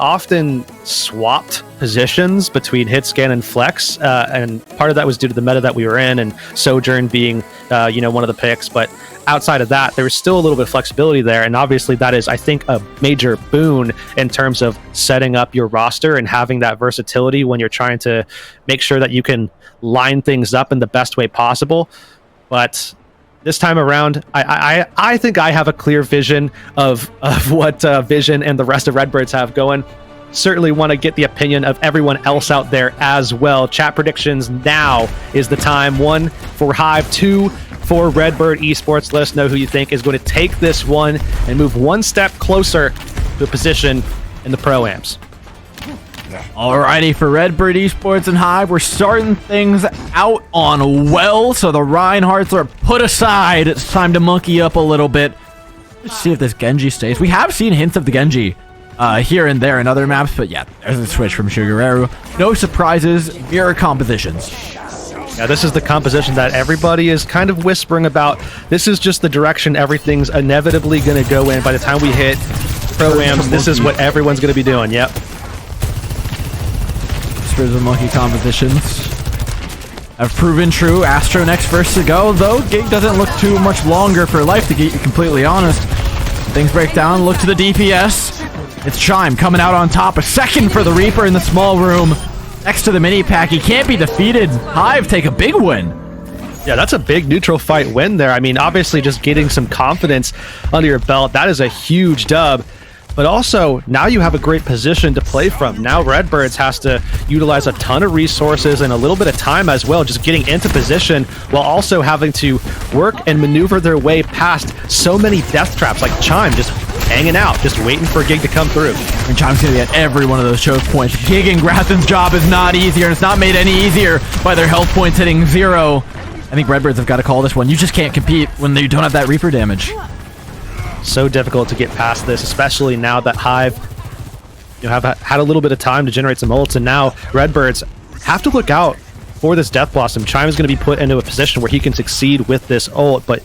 often swapped positions between hit scan and flex, and part of that was due to the meta that we were in, and Sojourn being one of the picks. But outside of that, there was still a little bit of flexibility there, and obviously that is, I think, a major boon in terms of setting up your roster and having that versatility when you're trying to make sure that you can line things up in the best way possible. But this time around, I think I have a clear vision of what Vision and the rest of Redbirds have going. Certainly want to get the opinion of everyone else out there as well. Chat predictions, now is the time. 1 for Hive, 2 for Redbird Esports. Let us know who you think is going to take this one and move one step closer to a position in the Pro-Ams. Alrighty, for Redbird Esports and Hive, we're starting things out on well, so the Reinhardts are put aside. It's time to monkey up a little bit. Let's see if this Genji stays. We have seen hints of the Genji here and there in other maps, but yeah, there's a switch from Shugareru. No surprises, mirror compositions. Yeah, this is the composition that everybody is kind of whispering about. This is just the direction everything's inevitably going to go in. By the time we hit Pro-Ams, this is what everyone's going to be doing. Yep. Whispers of monkey compositions have proven true. Astro next first to go, though. Gig doesn't look too much longer for life, to get you completely honest. Things break down. Look to the DPS. It's Chime coming out on top. A second for the Reaper in the small room. Next to the mini pack. He can't be defeated. Hive take a big win. Yeah, that's a big neutral fight win there. I mean, obviously just getting some confidence under your belt, that is a huge dub. But also, now you have a great position to play from. Now Redbirds has to utilize a ton of resources and a little bit of time as well, just getting into position while also having to work and maneuver their way past so many death traps, like Chime just hanging out, just waiting for Gig to come through. And Chime's going to get every one of those choke points. Gig and Grathen's job is not easier, and it's not made any easier by their health points hitting 0. I think Redbirds have got to call this one. You just can't compete when you don't have that Reaper damage. So difficult to get past this, especially now that Hive have had a little bit of time to generate some ults, and now Redbirds have to look out for this Death Blossom. Chime is going to be put into a position where he can succeed with this ult, but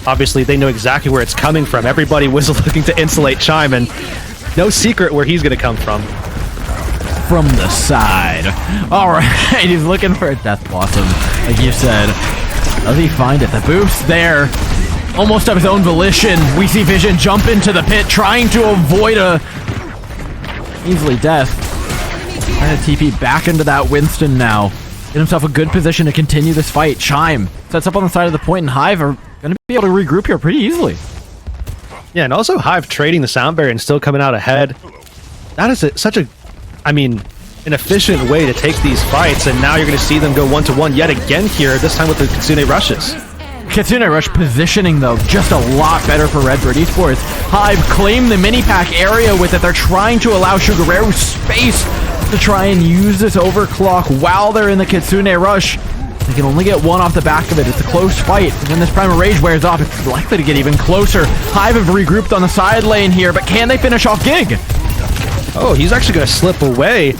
obviously they know exactly where it's coming from. Everybody was looking to insulate Chime, and no secret where he's going to come from. From the side. Alright, he's looking for a Death Blossom, like you said. Does he find it? The boost's there. Almost of his own volition. We see Vision jump into the pit, trying to avoid a easily death. Trying to TP back into that Winston now. Get himself a good position to continue this fight. Chime sets up on the side of the point, and Hive are going to be able to regroup here pretty easily. Yeah, and also Hive trading the sound barrier and still coming out ahead. That is such a, an efficient way to take these fights, and now you're going to see them go 1-1 yet again here, this time with the Kitsune rushes. Kitsune Rush positioning, though, just a lot better for Redbird Esports. Hive claim the mini-pack area with it. They're trying to allow Shugareru space to try and use this overclock while they're in the Kitsune Rush. They can only get one off the back of it. It's a close fight. And when this Primal Rage wears off, it's likely to get even closer. Hive have regrouped on the side lane here, but can they finish off Gig? Oh, he's actually going to slip away.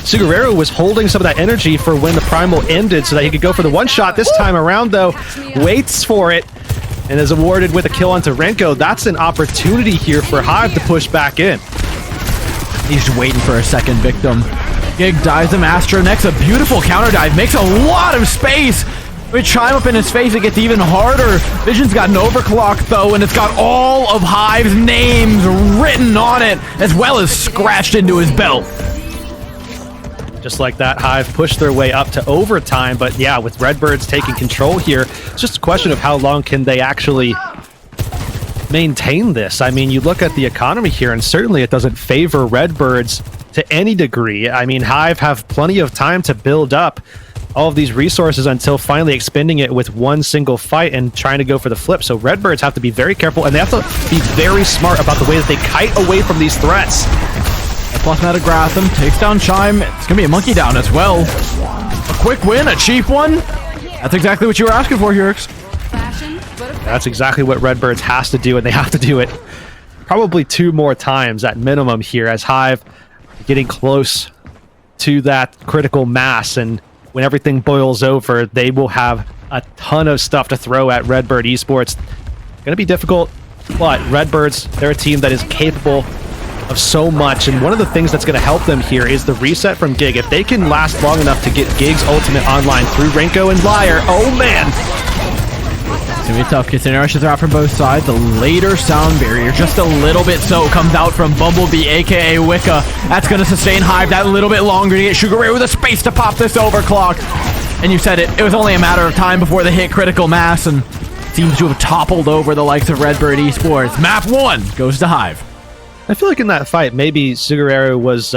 Shugareru was holding some of that energy for when the Primal ended so that he could go for the one-shot. This time around, though, waits for it and is awarded with a kill onto Renko. That's an opportunity here for Hive to push back in. He's just waiting for a second victim. Gig dives him. Astro next, a beautiful counter dive. Makes a lot of space. With Chime up in his face, it gets even harder. Vision's got an overclock, though, and it's got all of Hive's names written on it, as well as scratched into his belt. Just like that, Hive pushed their way up to overtime, but yeah, with Redbirds taking control here, it's just a question of how long can they actually maintain this. I mean, you look at the economy here, and certainly it doesn't favor Redbirds to any degree. I mean, Hive have plenty of time to build up all of these resources until finally expending it with one single fight and trying to go for the flip. So Redbirds have to be very careful, and they have to be very smart about the way that they kite away from these threats. Plus Meta Gratham takes down Chime. It's going to be a monkey down as well. A quick win, a cheap one. That's exactly what you were asking for, Hurix. That's exactly what Redbirds has to do, and they have to do it probably 2 more times at minimum here, as Hive getting close to that critical mass, and when everything boils over, they will have a ton of stuff to throw at Redbird Esports. Going to be difficult, but Redbirds, they're a team that is capable of so much, and one of the things that's going to help them here is the reset from Gig. If they can last long enough to get Gig's ultimate online through Renko and Liar, oh man! It's gonna be tough. Kitsune rushes are out from both sides. The later sound barrier, just a little bit so, comes out from Bumblebee, aka Wicca. That's gonna sustain Hive that little bit longer to get Sugar with a space to pop this overclock. And you said it was only a matter of time before they hit critical mass and seems to have toppled over the likes of Redbird Esports. Map 1 goes to Hive. I feel like in that fight, maybe Sugaru was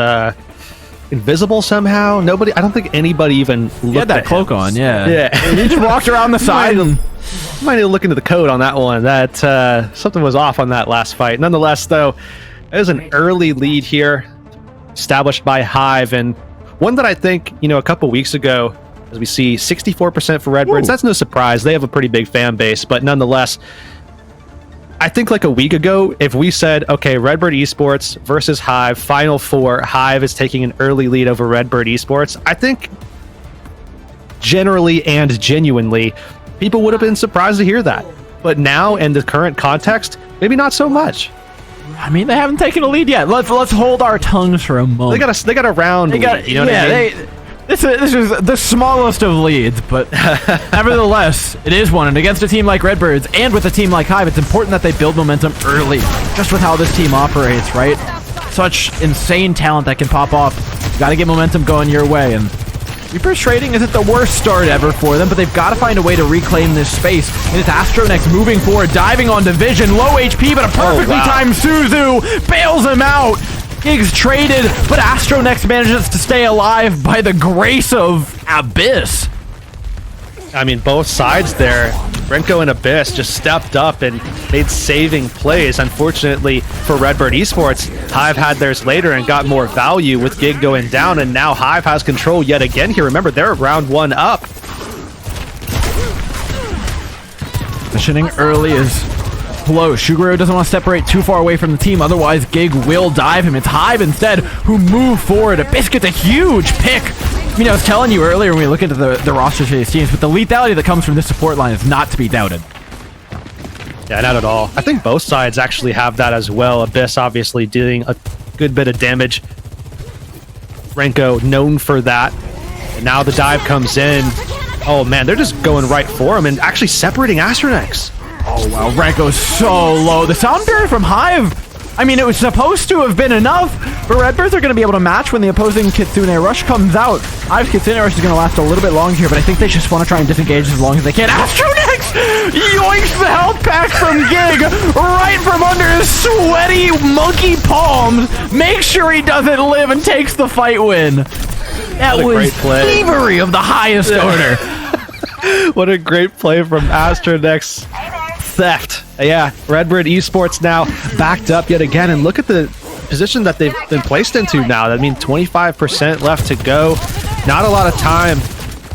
invisible somehow. I don't think anybody even looked He had that at cloak him. on, yeah. Yeah. He just walked around the side and... Might need to look into the code on that one. That something was off on that last fight. Nonetheless, though, there's an early lead here established by Hive, and one that I think, a couple weeks ago, as we see 64% for Redbirds. That's no surprise. They have a pretty big fan base, but nonetheless, I think like a week ago, if we said, okay, Redbird Esports versus Hive, Final Four, Hive is taking an early lead over Redbird Esports, I think generally and genuinely, people would have been surprised to hear that. But now, in the current context, maybe not so much. I mean, they haven't taken a lead yet. Let's hold our tongues for a moment. They got a round lead, you know what I mean? This is the smallest of leads, but nevertheless, it is one. And against a team like Redbirds and with a team like Hive, it's important that they build momentum early, just with how this team operates, right? Such insane talent that can pop off. You got to get momentum going your way, and Reaper's trading isn't the worst start ever for them, but they've got to find a way to reclaim this space. And it's Astronex moving forward, diving on Division, low HP, but a perfectly timed Suzu bails him out. Gig's traded, but Astronex manages to stay alive by the grace of Abyss. I mean, both sides there. Renko and Abyss just stepped up and made saving plays. Unfortunately for Redbird Esports, Hive had theirs later and got more value with Gig going down, and now Hive has control yet again here. Remember, they're round 1 up. Positioning early is close. Shuguro doesn't want to separate too far away from the team, otherwise Gig will dive him. It's Hive instead who move forward. Abyss gets a huge pick. I mean, I was telling you earlier when we look into the rosters for these teams, but the lethality that comes from this support line is not to be doubted. Yeah, not at all. I think both sides actually have that as well. Abyss obviously doing a good bit of damage. Renko known for that. And now the dive comes in. Oh man, they're just going right for him and actually separating Astronex. Oh wow, Renko's so low. The sound barrier from Hive, I mean, it was supposed to have been enough, but Redbirds are going to be able to match when the opposing Kitsune Rush comes out. Hive's Kitsune Rush is going to last a little bit longer here, but I think they just want to try and disengage as long as they can. Astronex yoinks the health pack from Gig right from under his sweaty monkey palms. Makes sure he doesn't live and takes the fight win. That was thievery of the highest order. What a great play from Astronex. Theft. Yeah, Redbird Esports now backed up yet again, and look at the position that they've been placed into now. I mean, 25% left to go. Not a lot of time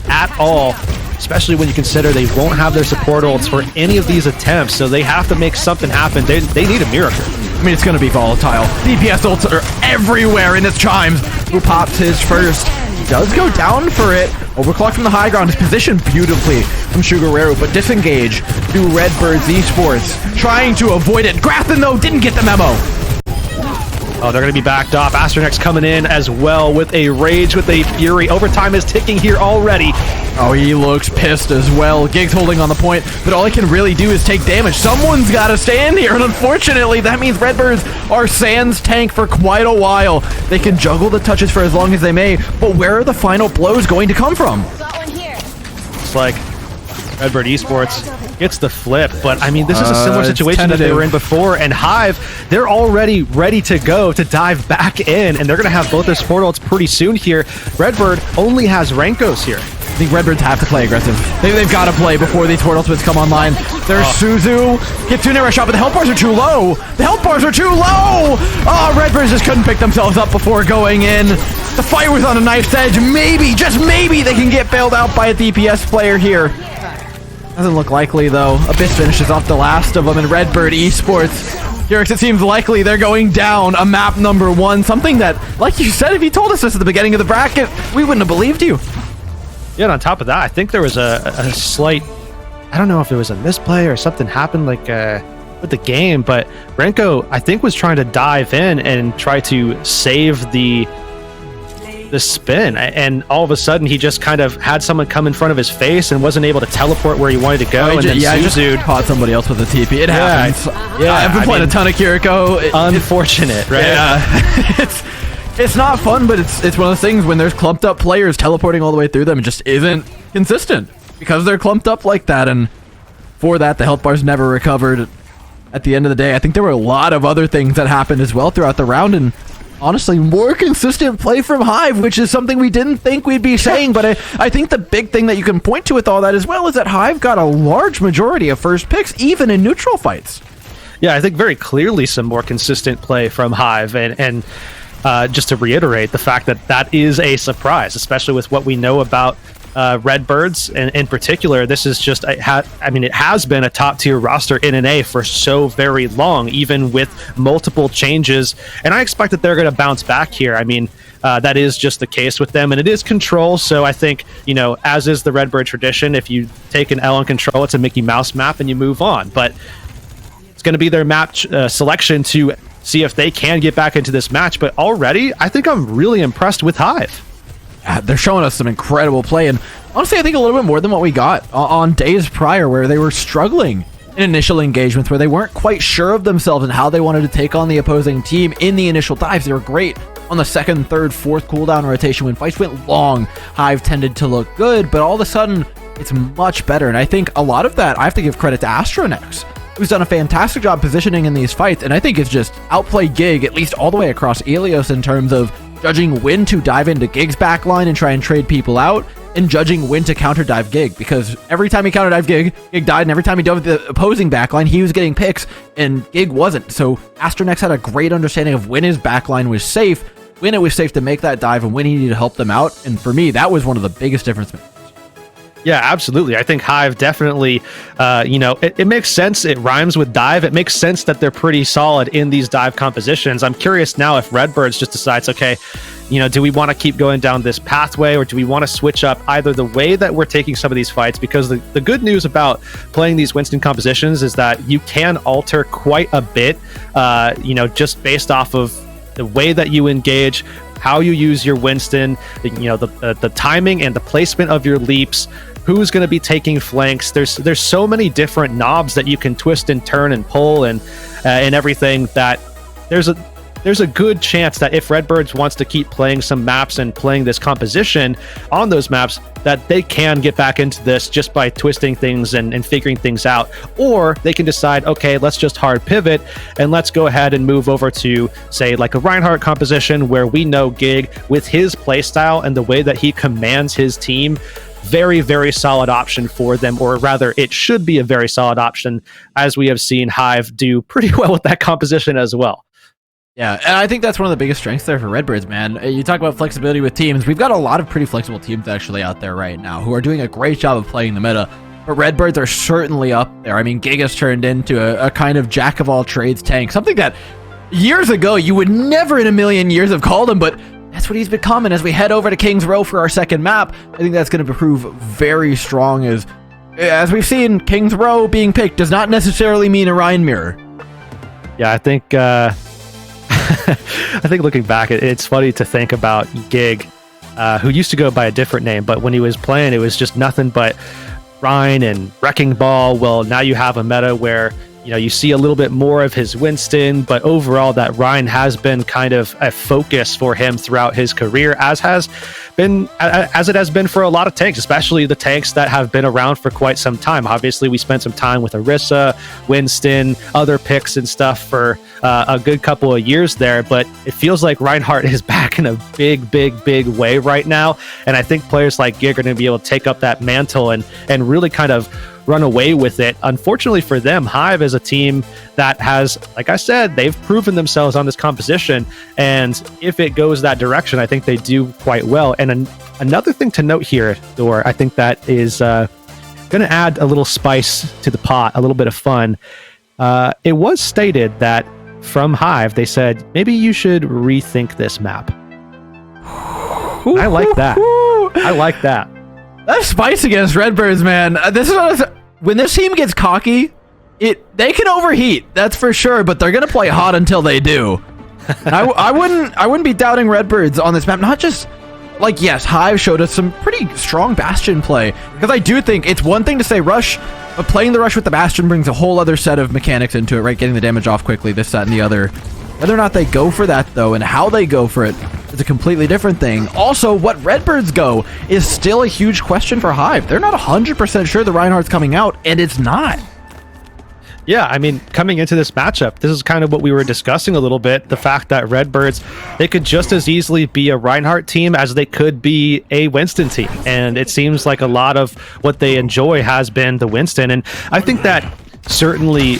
at all, especially when you consider they won't have their support ults for any of these attempts, so they have to make something happen. They need a miracle. I mean, it's going to be volatile. DPS ults are everywhere in its chimes. Who pops his first? He does go down for it. Overclock from the high ground is positioned beautifully from Sugareru, but disengage through Redbird's Esports, trying to avoid it. Grafton, though, didn't get the memo. Oh, they're going to be backed off. Astronex coming in as well with a Rage, with a Fury. Overtime is ticking here already. Oh, he looks pissed as well. Gig's holding on the point, but all he can really do is take damage. Someone's got to stand here, and unfortunately, that means Redbirds are sans tank for quite a while. They can juggle the touches for as long as they may, but where are the final blows going to come from? It's like Redbird Esports gets the flip, but I mean, this is a similar situation that they were in before, and Hive, they're already ready to go to dive back in, and they're going to have both their support ults pretty soon here. Redbird only has Renkos here. I think Redbirds have to play aggressive. They've got to play before these Portal Splits come online. There's Suzu. Kitsune Rush shot, but the health bars are too low. The health bars are too low! Oh, Redbirds just couldn't pick themselves up before going in. The fight was on a knife's edge. Maybe, just maybe, they can get bailed out by a DPS player here. Doesn't look likely, though. Abyss finishes off the last of them in Redbird Esports. Jurix, it seems likely they're going down a map number 1. Something that, like you said, if you told us this at the beginning of the bracket, we wouldn't have believed you. Yeah, and on top of that, I think there was a slight, I don't know if it was a misplay or something happened, like with the game, but Renko, I think, was trying to dive in and try to save the spin, and all of a sudden he just kind of had someone come in front of his face and wasn't able to teleport where he wanted to go. I just caught somebody else with a TP. It happens. Yeah, I've been playing a ton of Kiriko. Unfortunate, right? Yeah. It's not fun, but it's one of those things when there's clumped up players teleporting all the way through them. It just isn't consistent because they're clumped up like that, and for that the health bars never recovered. At the end of the day, I think there were a lot of other things that happened as well throughout the round, and honestly, more consistent play from Hive, which is something we didn't think we'd be saying, but I think the big thing that you can point to with all that as well is that Hive got a large majority of first picks, even in neutral fights. Yeah, I think very clearly some more consistent play from Hive, and just to reiterate the fact that that is a surprise, especially with what we know about Redbirds, and in particular, this is just, it has been a top-tier roster in NA for so very long, even with multiple changes, and I expect that they're going to bounce back here. I mean, that is just the case with them, and it is Control, so I think, you know, as is the Redbird tradition, if you take an L on Control, it's a Mickey Mouse map, and you move on, but it's going to be their map selection to see if they can get back into this match, but already, I think I'm really impressed with Hive. They're showing us some incredible play, and honestly, I think a little bit more than what we got on days prior, where they were struggling in initial engagements, where they weren't quite sure of themselves and how they wanted to take on the opposing team in the initial dives. They were great on the second, third, fourth cooldown rotation. When fights went long, Hive tended to look good, but all of a sudden, it's much better, and I think a lot of that, I have to give credit to Astronex, who's done a fantastic job positioning in these fights, and I think it's just outplayed Gig, at least all the way across Ilios, in terms of judging when to dive into Gig's backline and try and trade people out, and judging when to counter dive Gig, because every time he counter dive Gig died, and every time he dove the opposing backline, he was getting picks, and Gig wasn't. So Astronex had a great understanding of when his backline was safe, when it was safe to make that dive, and when he needed to help them out, and for me, that was one of the biggest differences. Yeah, absolutely. I think Hive definitely, it makes sense. It rhymes with dive. It makes sense that they're pretty solid in these dive compositions. I'm curious now if Redbirds just decides, okay, do we want to keep going down this pathway, or do we want to switch up either the way that we're taking some of these fights? Because the good news about playing these Winston compositions is that you can alter quite a bit, just based off of the way that you engage, how you use your Winston, the timing and the placement of your leaps, who's going to be taking flanks. There's so many different knobs that you can twist and turn and pull and everything, that there's a good chance that if Redbirds wants to keep playing some maps and playing this composition on those maps, that they can get back into this just by twisting things and figuring things out. Or they can decide, okay, let's just hard pivot and let's go ahead and move over to, say, like a Reinhardt composition, where we know Gig, with his playstyle and the way that he commands his team, very, very solid option for them, or rather, it should be a very solid option, as we have seen Hive do pretty well with that composition as well. Yeah, and I think that's one of the biggest strengths there for Redbirds, man. You talk about flexibility with teams. We've got a lot of pretty flexible teams actually out there right now who are doing a great job of playing the meta, but Redbirds are certainly up there. I mean, Gig has turned into a kind of jack-of-all-trades tank, something that years ago you would never in a million years have called him, but that's what he's becoming. As we head over to King's Row for our second map, I think that's going to prove very strong. As we've seen, King's Row being picked does not necessarily mean a Rhine mirror. Yeah, I think I think looking back, it's funny to think about Gig, who used to go by a different name, but when he was playing, it was just nothing but Rhine and Wrecking Ball. Well, now you have a meta where you see a little bit more of his Winston, but overall that Rhine has been kind of a focus for him throughout his career, as it has been for a lot of tanks, especially the tanks that have been around for quite some time. Obviously, we spent some time with Orisa, Winston, other picks and stuff for a good couple of years there, but it feels like Reinhardt is back in a big, big, big way right now, and I think players like Gig are going to be able to take up that mantle and really kind of run away with it. Unfortunately for them, Hive is a team that has, like I said, they've proven themselves on this composition, and if it goes that direction, I think they do quite well. And another thing to note here, Thor, I think that is going to add a little spice to the pot, a little bit of fun. It was stated that from Hive, they said, maybe you should rethink this map. I like that. I like that. That's spice against Redbirds, man. This is when this team gets cocky, They can overheat, that's for sure, but they're gonna play hot until they do. I wouldn't be doubting Redbirds on this map. Not just like, yes, Hive showed us some pretty strong Bastion play, because I do think it's one thing to say rush, but playing the rush with the Bastion brings a whole other set of mechanics into it, right? Getting the damage off quickly, this, that, and the other. Whether or not they go for that, though, and how they go for it is a completely different thing. Also, what Redbirds go is still a huge question for Hive. They're not 100% sure the Reinhardt's coming out, and it's not. Yeah, I mean, coming into this matchup, this is kind of what we were discussing a little bit. The fact that Redbirds, they could just as easily be a Reinhardt team as they could be a Winston team. And it seems like a lot of what they enjoy has been the Winston. And I think that certainly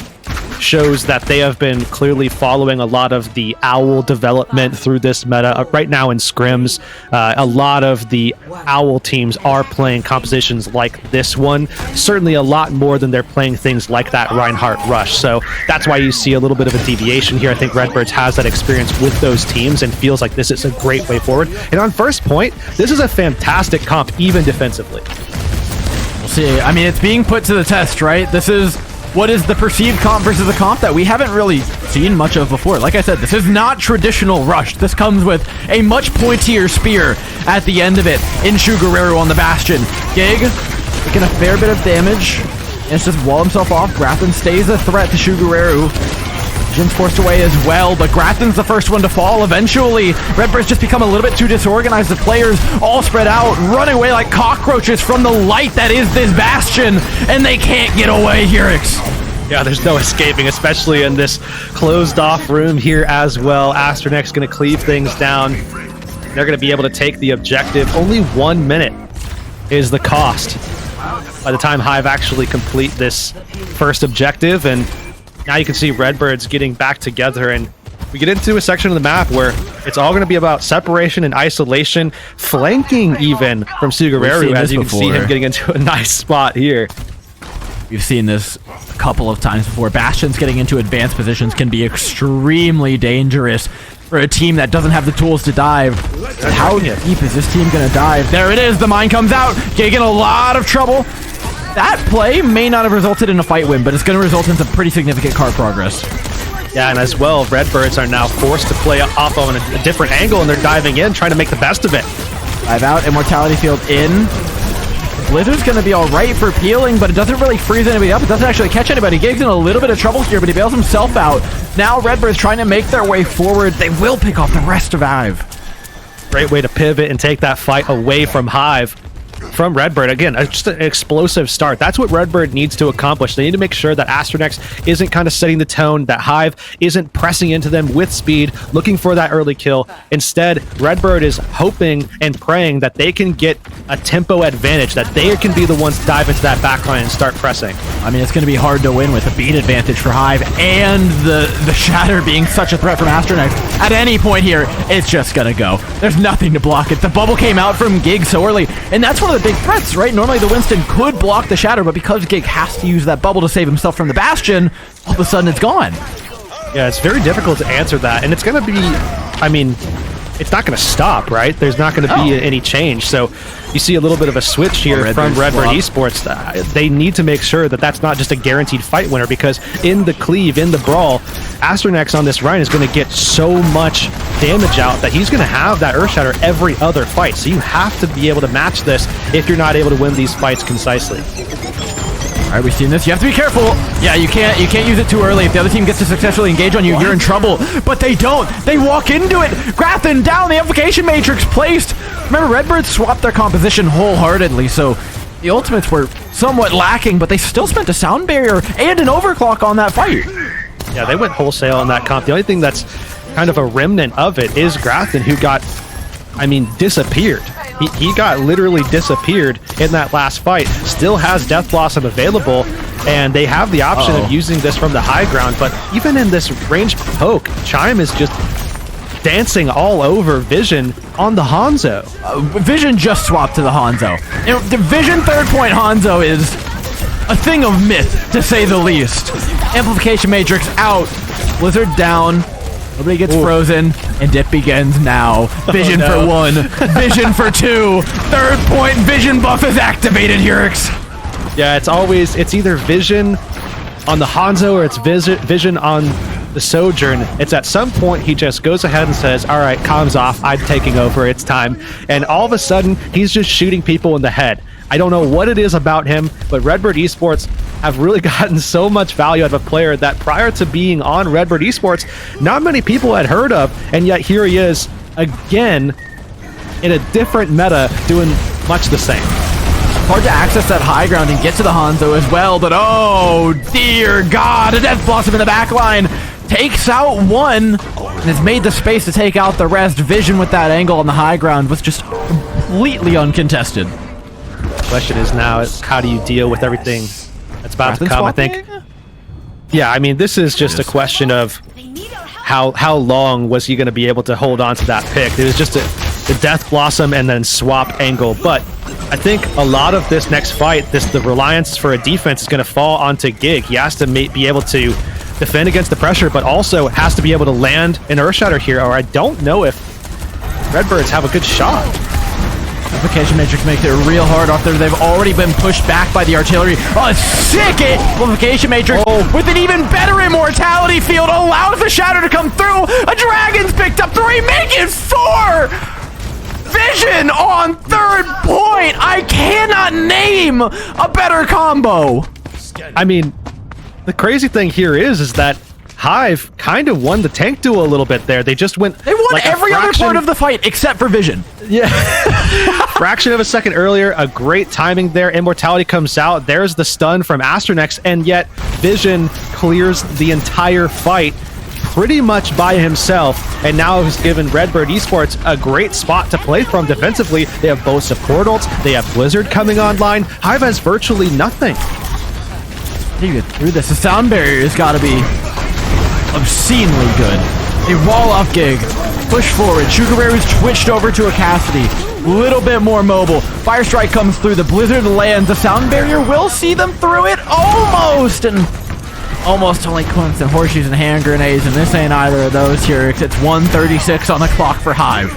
shows that they have been clearly following a lot of the Owl development through this meta. Right now in scrims, a lot of the Owl teams are playing compositions like this one, certainly a lot more than they're playing things like that Reinhardt rush. So that's why you see a little bit of a deviation here. I think Redbirds has that experience with those teams and feels like this is a great way forward. And on first point, this is a fantastic comp, even defensively. We'll see. I mean, it's being put to the test, right? This is what is the perceived comp versus a comp that we haven't really seen much of before. Like I said, this is not traditional rush. This comes with a much pointier spear at the end of it in Shugureru on the Bastion. Gig taking a fair bit of damage, and it's just wall himself off. Grathan stays a threat to Shugureru. Jin's forced away as well, but Grathan's the first one to fall eventually. Redbird's just become a little bit too disorganized. The players all spread out, running away like cockroaches from the light that is this Bastion, and they can't get away, Hirix. Yeah, there's no escaping, especially in this closed-off room here as well. Astronex's going to cleave things down. They're going to be able to take the objective. Only 1 minute is the cost by the time Hive actually complete this first objective, and now you can see Redbirds getting back together, and we get into a section of the map where it's all going to be about separation and isolation, flanking even from Shugureru, as you can see him getting into a nice spot here. We've seen this a couple of times before. Bastions getting into advanced positions can be extremely dangerous for a team that doesn't have the tools to dive. How deep is this team going to dive? There it is. The mine comes out. Gig in a lot of trouble. That play may not have resulted in a fight win, but it's going to result in some pretty significant card progress. Yeah, and as well, Redbirds are now forced to play off on a different angle, and they're diving in, trying to make the best of it. Dive out, Immortality Field in. Blizzard's going to be all right for peeling, but it doesn't really freeze anybody up. It doesn't actually catch anybody. Gig's in a little bit of trouble here, but he bails himself out. Now Redbird's trying to make their way forward. They will pick off the rest of Hive. Great way to pivot and take that fight away from Hive. From Redbird, again, just an explosive start. That's what Redbird needs to accomplish. They need to make sure that Astronex isn't kind of setting the tone, that Hive isn't pressing into them with speed, looking for that early kill. Instead, Redbird is hoping and praying that they can get a tempo advantage, that they can be the ones to dive into that backline and start pressing. I mean, it's going to be hard to win with a beat advantage for Hive and the Shatter being such a threat from Astronex. At any point here, it's just going to go. There's nothing to block it. The bubble came out from Gig so early, and that's one of the big threats, right? Normally the Winston could block the Shatter, but because Gig has to use that bubble to save himself from the Bastion, all of a sudden it's gone. Yeah, it's very difficult to answer that, and it's going to be, I mean, it's not going to stop, right? There's not going to be any change, so you see a little bit of a switch here from Redbird Esports. They need to make sure that that's not just a guaranteed fight winner, because in the cleave, in the brawl, Astronex on this Rhine is going to get so much damage out that he's going to have that Earth Shatter every other fight. So you have to be able to match this if you're not able to win these fights concisely. All right, we've seen this. You have to be careful. Yeah, you can't use it too early. If the other team gets to successfully engage on you, you're in trouble. But they don't. They walk into it. Grathan down. The Amplification Matrix placed. Remember, Redbird swapped their composition wholeheartedly, so the ultimates were somewhat lacking, but they still spent a sound barrier and an overclock on that fight. Yeah, they went wholesale on that comp. The only thing that's kind of a remnant of it is Grathan, who got, I mean, disappeared. He got literally disappeared in that last fight. Still has Death Blossom available, and they have the option of using this from the high ground, but even in this ranged poke, Chime is just dancing all over Vision on the Hanzo. Vision just swapped to the Hanzo. You know, the Vision third point Hanzo is a thing of myth, to say the least. Amplification Matrix out, Blizzard down, nobody gets frozen, and dip begins now. Vision for one, Vision for two, third point Vision buff is activated, Hirix. Yeah, it's either Vision on the Hanzo or it's Vision on the Sojourn, it's at some point he just goes ahead and says, all right, comms off, I'm taking over, it's time. And all of a sudden, he's just shooting people in the head. I don't know what it is about him, but Redbird Esports have really gotten so much value out of a player that prior to being on Redbird Esports, not many people had heard of, and yet here he is, again, in a different meta, doing much the same. Hard to access that high ground and get to the Hanzo as well, but oh dear God, a Death Blossom in the back line takes out one and has made the space to take out the rest. Vision with that angle on the high ground was just completely uncontested. The question is now, how do you deal with everything that's about to come? I think. Yeah, I mean, this is just a question of how long was he going to be able to hold on to that pick. It was just the Death Blossom and then swap angle, but I think a lot of this next fight, the reliance for a defense is going to fall onto Gig. He has to be able to defend against the pressure, but also has to be able to land an Earthshatter here, or I don't know if Redbirds have a good shot. Amplification Matrix makes it real hard off there. They've already been pushed back by the artillery. Oh, sick it! Amplification Matrix with an even better immortality field allows the shatter to come through. A dragon's picked up 3, make it 4! Vision on 3rd point! I cannot name a better combo! I mean, the crazy thing here is that Hive kind of won the tank duel a little bit there. They just went... They won like every other part of the fight except for Vision. Yeah. Fraction of a second earlier, a great timing there. Immortality comes out. There's the stun from Astronex, and yet Vision clears the entire fight pretty much by himself, and now has given Redbird Esports a great spot to play from defensively. They have both support ults, they have Blizzard coming online. Hive has virtually nothing. You get through this. The sound barrier has got to be obscenely good. They wall off Gig, push forward. Sugaru's twitched over to a Cassidy. Little bit more mobile. Fire Strike comes through. The Blizzard lands. The sound barrier will see them through it almost, and almost only clumps and horseshoes and hand grenades, and this ain't either of those here. It's 1:36 on the clock for Hive.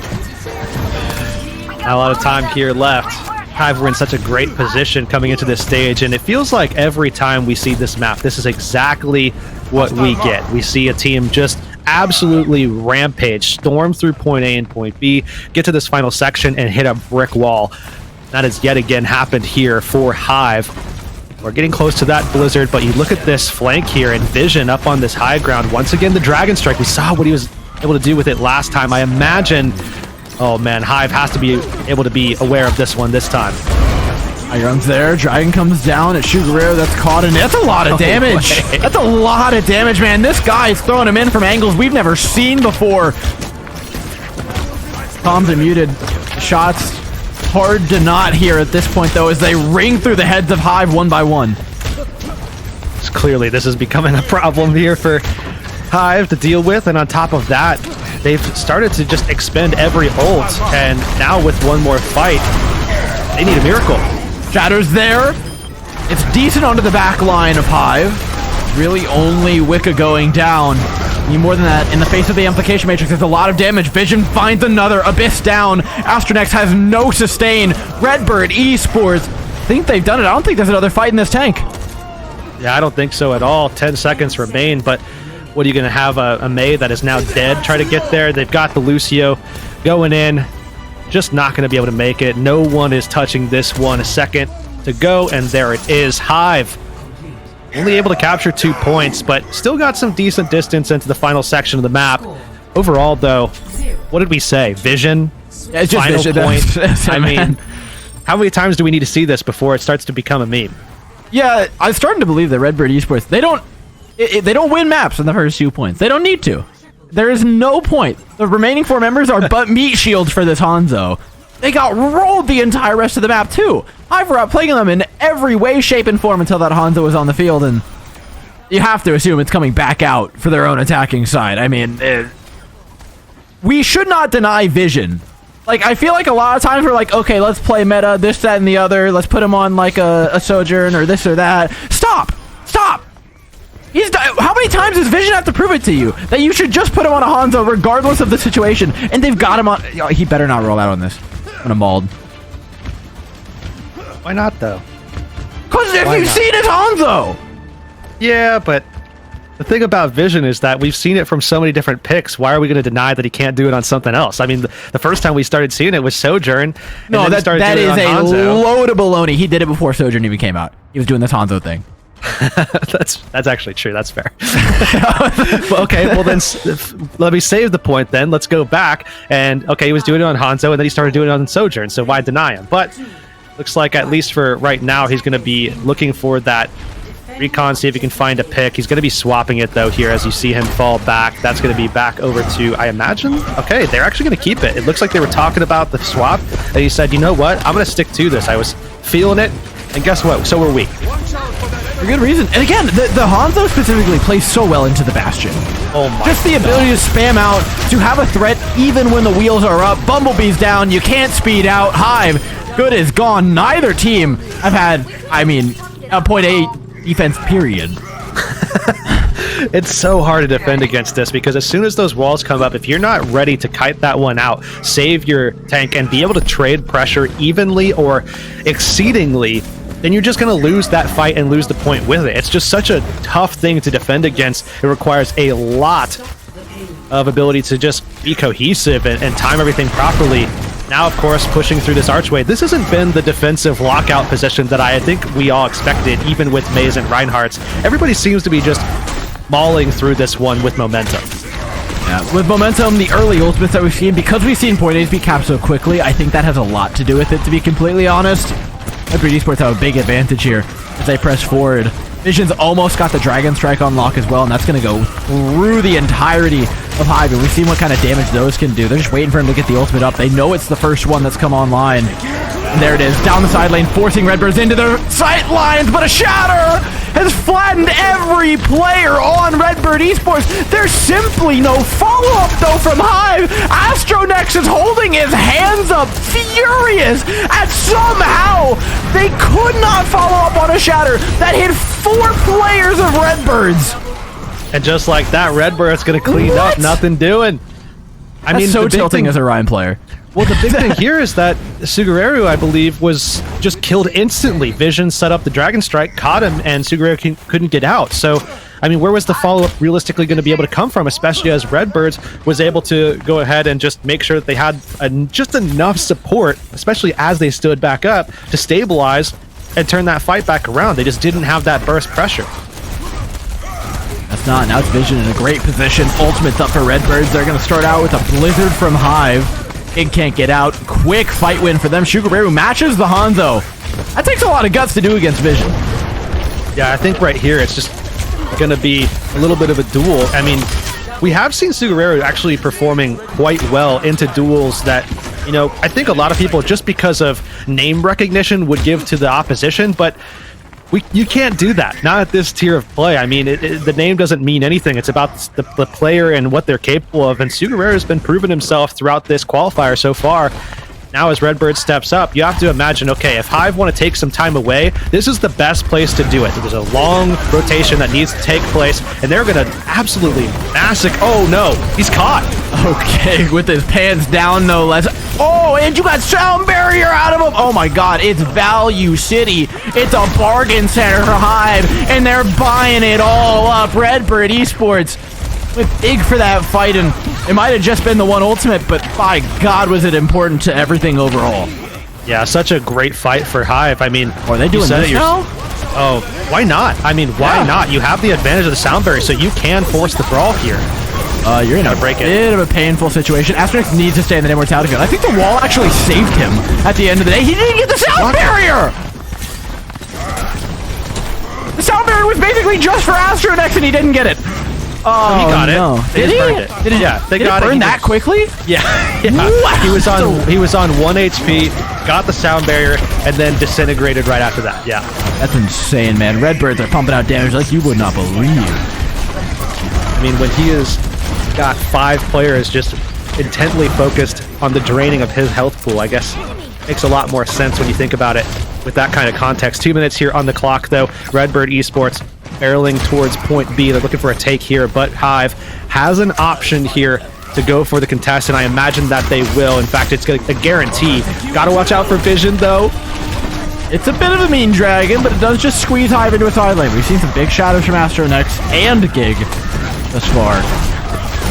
Not a lot of time here left. Hive were in such a great position coming into this stage, and it feels like every time we see this map, this is exactly what we get. We see a team just absolutely rampage, storm through point A and point B, get to this final section, and hit a brick wall. That has yet again happened here for Hive. We're getting close to that Blizzard, but you look at this flank here, and Vision up on this high ground. Once again, the Dragon Strike. We saw what he was able to do with it last time. I imagine... Oh man, Hive has to be able to be aware of this one this time. Iron's there, Dragon comes down at Sugaru, that's caught, and that's a lot of damage. That's a lot of damage, man. This guy is throwing him in from angles we've never seen before. Comms are muted. Shots hard to not hear at this point, though, as they ring through the heads of Hive one by one. Clearly, this is becoming a problem here for Hive to deal with, and on top of that, they've started to just expend every ult, and now with one more fight, they need a miracle. Shatter's there. It's decent onto the back line of Hive. Really only Wicca going down. Need more than that. In the face of the Amplification Matrix, there's a lot of damage. Vision finds another. Abyss down. Astronex has no sustain. Redbird Esports think they've done it. I don't think there's another fight in this tank. Yeah, I don't think so at all. 10 seconds remain, but what are you going to have a Mei that is now dead try to get there? They've got the Lucio going in. Just not going to be able to make it. No one is touching this one. A second to go, and there it is. Hive only able to capture 2 points, but still got some decent distance into the final section of the map. Overall, though, what did we say? Vision? Yeah, it's just final Vision. Point? I mean, how many times do we need to see this before it starts to become a meme? Yeah, I'm starting to believe that Redbird Esports, they don't win maps in the first 2 points. They don't need to. There is no point. The remaining 4 members are but meat shields for this Hanzo. They got rolled the entire rest of the map, too. Hive were outplaying them in every way, shape, and form until that Hanzo was on the field, and you have to assume it's coming back out for their own attacking side. I mean, we should not deny Vision. Like, I feel like a lot of times we're like, okay, let's play meta, this, that, and the other. Let's put him on, like, a Sojourn or this or that. Stop! Stop! How many times does Vision have to prove it to you that you should just put him on a Hanzo regardless of the situation? And they've got him on... He better not roll out on this. I'm gonna mauled. Why not, though? Because if you've seen his Hanzo! Yeah, but the thing about Vision is that we've seen it from so many different picks. Why are we going to deny that he can't do it on something else? I mean, the first time we started seeing it was Sojourn. No, that is a load of baloney. He did it before Sojourn even came out. He was doing this Hanzo thing. That's actually true. That's fair. Okay, well then let me save the point then. Let's go back. And okay, he was doing it on Hanzo, and then he started doing it on Sojourn. So why deny him? But looks like at least for right now, he's going to be looking for that recon, see if he can find a pick. He's going to be swapping it though here as you see him fall back. That's going to be back over to, I imagine. Okay, they're actually going to keep it. It looks like they were talking about the swap, and he said, you know what? I'm going to stick to this. I was feeling it, and guess what? So were we. For good reason. And again, the Hanzo specifically plays so well into the Bastion. Oh my Just the ability to spam out, to have a threat even when the wheels are up. Bumblebee's down, you can't speed out. Hive, good is gone. Neither team have had, I mean, a .8 defense, period. It's so hard to defend against this because as soon as those walls come up, if you're not ready to kite that one out, save your tank, and be able to trade pressure evenly or exceedingly, then you're just going to lose that fight and lose the point with it. It's just such a tough thing to defend against. It requires a lot of ability to just be cohesive and time everything properly. Now, of course, pushing through this archway. This hasn't been the defensive lockout position that I think we all expected, even with Maze and Reinhardt's. Everybody seems to be just mauling through this one with momentum. Yeah, with momentum, the early ultimates that we've seen, because we've seen point A's be capped so quickly, I think that has a lot to do with it, to be completely honest. Redbird Esports have a big advantage here as they press forward. Vision's almost got the Dragon Strike on lock as well, and that's going to go through the entirety of Hive, and we've seen what kind of damage those can do. They're just waiting for him to get the ultimate up. They know it's the first one that's come online. And there it is, down the side lane, forcing Redbirds into their sight lines, but a shatter has flattened every player on Redbird Esports. There's simply no follow-up, though, from Hive. Astronex is holding his hands up, furious at somehow they could not follow up on a shatter that hit 4 players of Redbirds. And just like that, Redbird's going to clean up, nothing doing. I mean, so tilting as a Ryan player. Well, the big thing here is that Sugareru, I believe, was just killed instantly. Vision set up the Dragon Strike, caught him, and Sugareru couldn't get out. So, I mean, where was the follow-up realistically going to be able to come from, especially as Redbirds was able to go ahead and just make sure that they had just enough support, especially as they stood back up, to stabilize and turn that fight back around. They just didn't have that burst pressure. That's not. Now it's Vision in a great position. Ultimate's up for Redbirds. They're going to start out with a Blizzard from Hive. It can't get out. Quick fight win for them. Sugareru matches the Hanzo. That takes a lot of guts to do against Vision. Yeah, I think right here it's just going to be a little bit of a duel. I mean, we have seen Sugareru actually performing quite well into duels that, you know, I think a lot of people, just because of name recognition, would give to the opposition, but you can't do that. Not at this tier of play. I mean, the name doesn't mean anything. It's about the player and what they're capable of. And Sugareru has been proving himself throughout this qualifier so far. Now as Redbird steps up, you have to imagine, okay, if Hive want to take some time away, this is the best place to do it. There's a long rotation that needs to take place, and they're going to absolutely massacre. Oh, no, he's caught. Okay, with his pants down, no less. Oh, and you got sound barrier out of him. Oh, my God, it's Value City. It's a bargain center for Hive, and they're buying it all up. Redbird Esports went big for that fight, and it might have just been the one ultimate, but by God, was it important to everything overall. Yeah, such a great fight for Hive. I mean, are they doing this now? Oh, why not? I mean, why not? You have the advantage of the sound barrier, so you can force the brawl here. You're in a bit of a painful situation. Asterix needs to stay in the immortality field. I think the wall actually saved him at the end of the day. He didn't get the sound barrier! The sound barrier was basically just for Astronex, and he didn't get it. Oh, he got it. Did he? Did it? Yeah, they got it. Burn that quickly? Yeah. Wow. He was on 1 HP, got the sound barrier, and then disintegrated right after that. Yeah. That's insane, man. Redbirds are pumping out damage like you would not believe. I mean, when he has got 5 players just intently focused on the draining of his health pool, I guess makes a lot more sense when you think about it with that kind of context. 2 minutes here on the clock, though. Redbird Esports barreling towards point B. They're looking for a take here, but Hive has an option here to go for the contest, and I imagine that they will. In fact, it's a guarantee. Gotta watch out for Vision, though. It's a bit of a mean dragon, but it does just squeeze Hive into a side lane. We've seen some big shadows from Astronex and Gig thus far.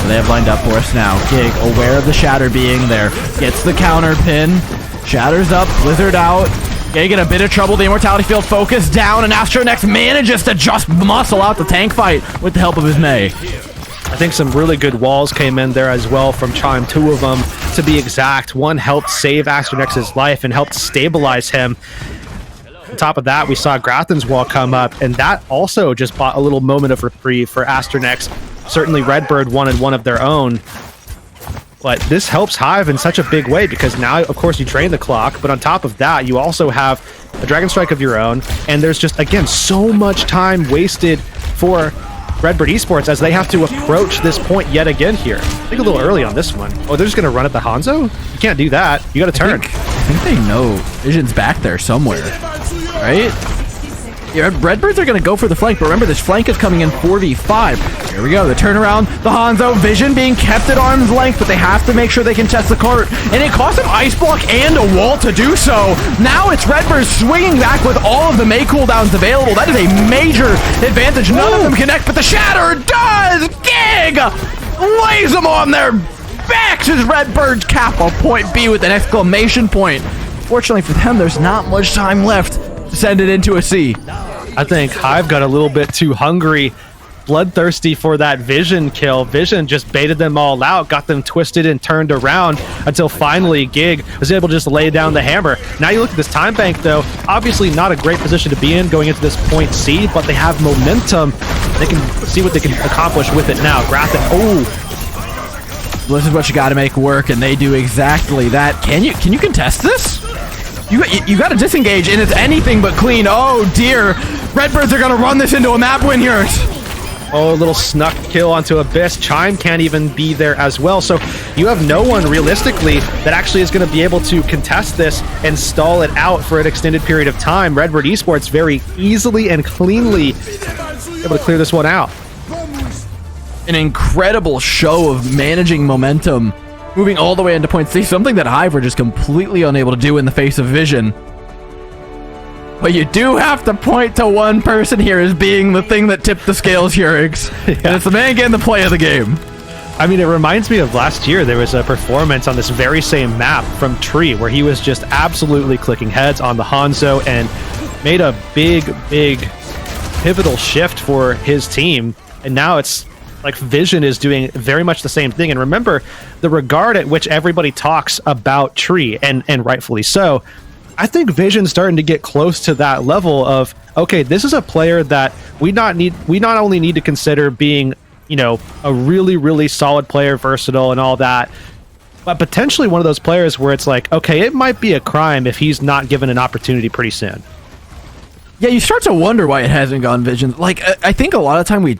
So they have lined up for us now. Gig, aware of the shatter being there, gets the counter pin. Shatters up, Blizzard out. Gig in a bit of trouble. The Immortality Field focus down, and Astronex manages to just muscle out the tank fight with the help of his Mei. I think some really good walls came in there as well from Chime, 2 of them to be exact. One helped save Astronex's life and helped stabilize him. On top of that, we saw Grathen's wall come up, and that also just bought a little moment of reprieve for Astronex. Certainly Redbird wanted one of their own, but this helps Hive in such a big way because now, of course, you drain the clock, but on top of that, you also have a Dragon Strike of your own, and there's just, again, so much time wasted for Redbird Esports as they have to approach this point yet again here. I think a little early on this one. Oh, they're just going to run at the Hanzo? You can't do that. You got to turn. I think they know Vision's back there somewhere, right? Yeah, Redbirds are going to go for the flank, but remember, this flank is coming in 4v5. Here we go, the turnaround, the Hanzo, Vision being kept at arm's length, but they have to make sure they can test the cart, and it costs them Ice Block and a wall to do so. Now it's Redbirds swinging back with all of the Mei cooldowns available. That is a major advantage. None of them connect, but the Shatter does! Gig lays them on their backs as Redbirds cap a point B with an exclamation point. Fortunately for them, there's not much time left to send it into a C. I think Hive got a little bit too hungry, bloodthirsty for that Vision kill. Vision just baited them all out, got them twisted and turned around until finally Gig was able to just lay down the hammer. Now you look at this time bank, though, obviously not a great position to be in going into this point C, but they have momentum. They can see what they can accomplish with it now. Grathen, oh, This is what you got to make work, and they do exactly that. Can you contest this? You got to disengage, and it's anything but clean. Oh dear, Redbirds are gonna run this into a map win here. Oh, a little snuck kill onto Abyss. Chime can't even be there as well. So you have no one realistically that actually is going to be able to contest this and stall it out for an extended period of time. Redbird Esports very easily and cleanly able to clear this one out. An incredible show of managing momentum, moving all the way into point C, something that Hive were just completely unable to do in the face of Vision. But you do have to point to one person here as being the thing that tipped the scales here, Iggs. Yeah. And it's the man getting the play of the game. I mean, it reminds me of last year. There was a performance on this very same map from Tree where he was just absolutely clicking heads on the Hanzo and made a big pivotal shift for his team. And now it's like Vision is doing very much the same thing. And remember, the regard at which everybody talks about Tree, and rightfully so, I think Vision's starting to get close to that level of, okay, this is a player that we not only need to consider being, you know, a really solid player, versatile and all that, but potentially one of those players where it's like, okay, it might be a crime if he's not given an opportunity pretty soon. Yeah, you start to wonder why it hasn't gone Vision. Like, I think a lot of time we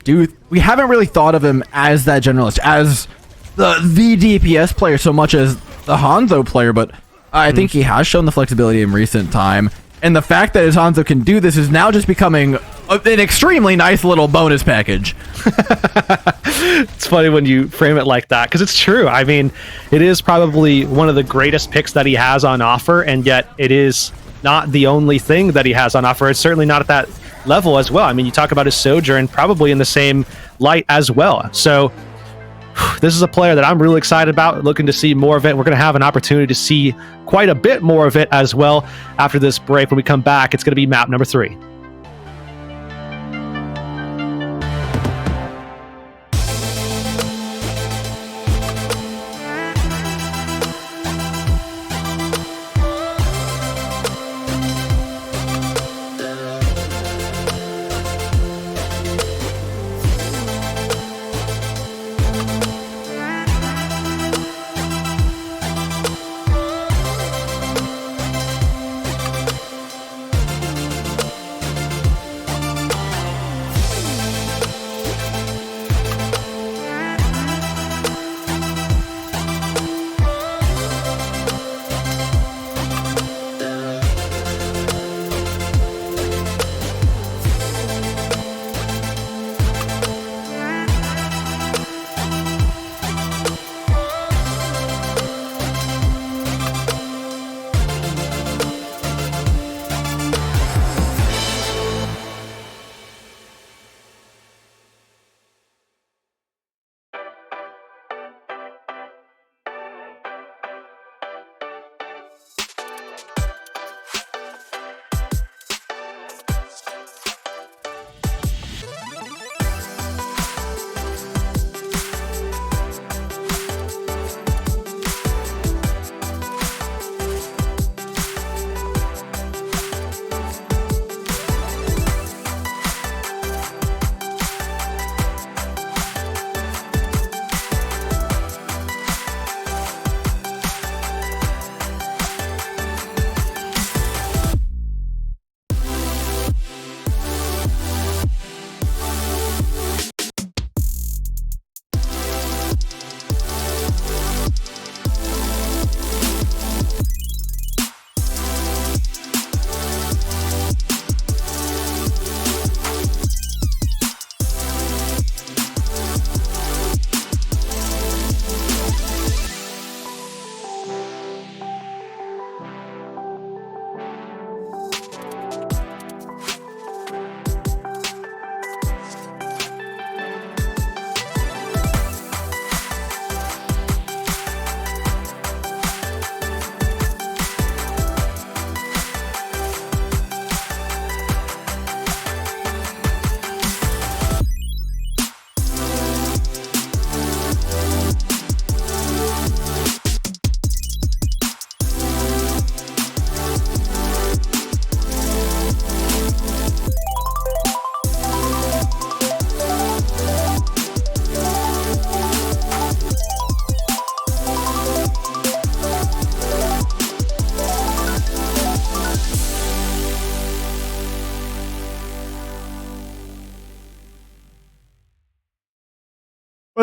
haven't really thought of him as that generalist, as the DPS player so much as the Hanzo player, but I think he has shown the flexibility in recent time, and the fact that his Hanzo can do this is now just becoming an extremely nice little bonus package. It's funny when you frame it like that, because it's true. I mean, it is probably one of the greatest picks that he has on offer, and yet it is not the only thing that he has on offer. It's certainly not at that level as well. I mean, you talk about his Sojourn probably in the same light as well. So this is a player that I'm really excited about, looking to see more of it. We're going to have an opportunity to see quite a bit more of it as well after this break. When we come back, it's going to be map number 3.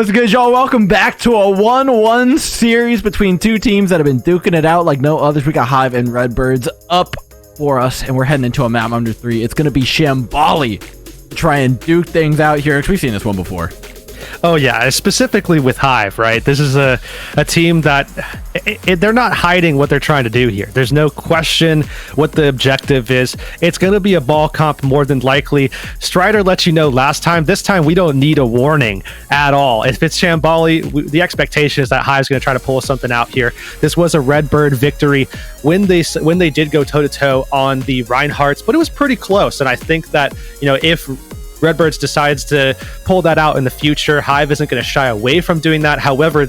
What's good, y'all? Welcome back to a 1-1 series between two teams that have been duking it out like no others. We got Hive and Redbirds up for us, and we're heading into a map under 3. It's going to be Shambali to try and duke things out here, because we've seen this one before. Oh yeah, specifically with Hive, right? This is a team that they're not hiding what they're trying to do here. There's no question what the objective is. It's going to be a ball comp more than likely. Strider let you know last time. This time we don't need a warning at all. If it's Shambali, the expectation is that Hive's going to try to pull something out here. This was a Redbird victory when they did go toe-to-toe on the Reinhardts, but it was pretty close. And I think that, you know, if Redbirds decides to pull that out in the future, Hive isn't going to shy away from doing that. However,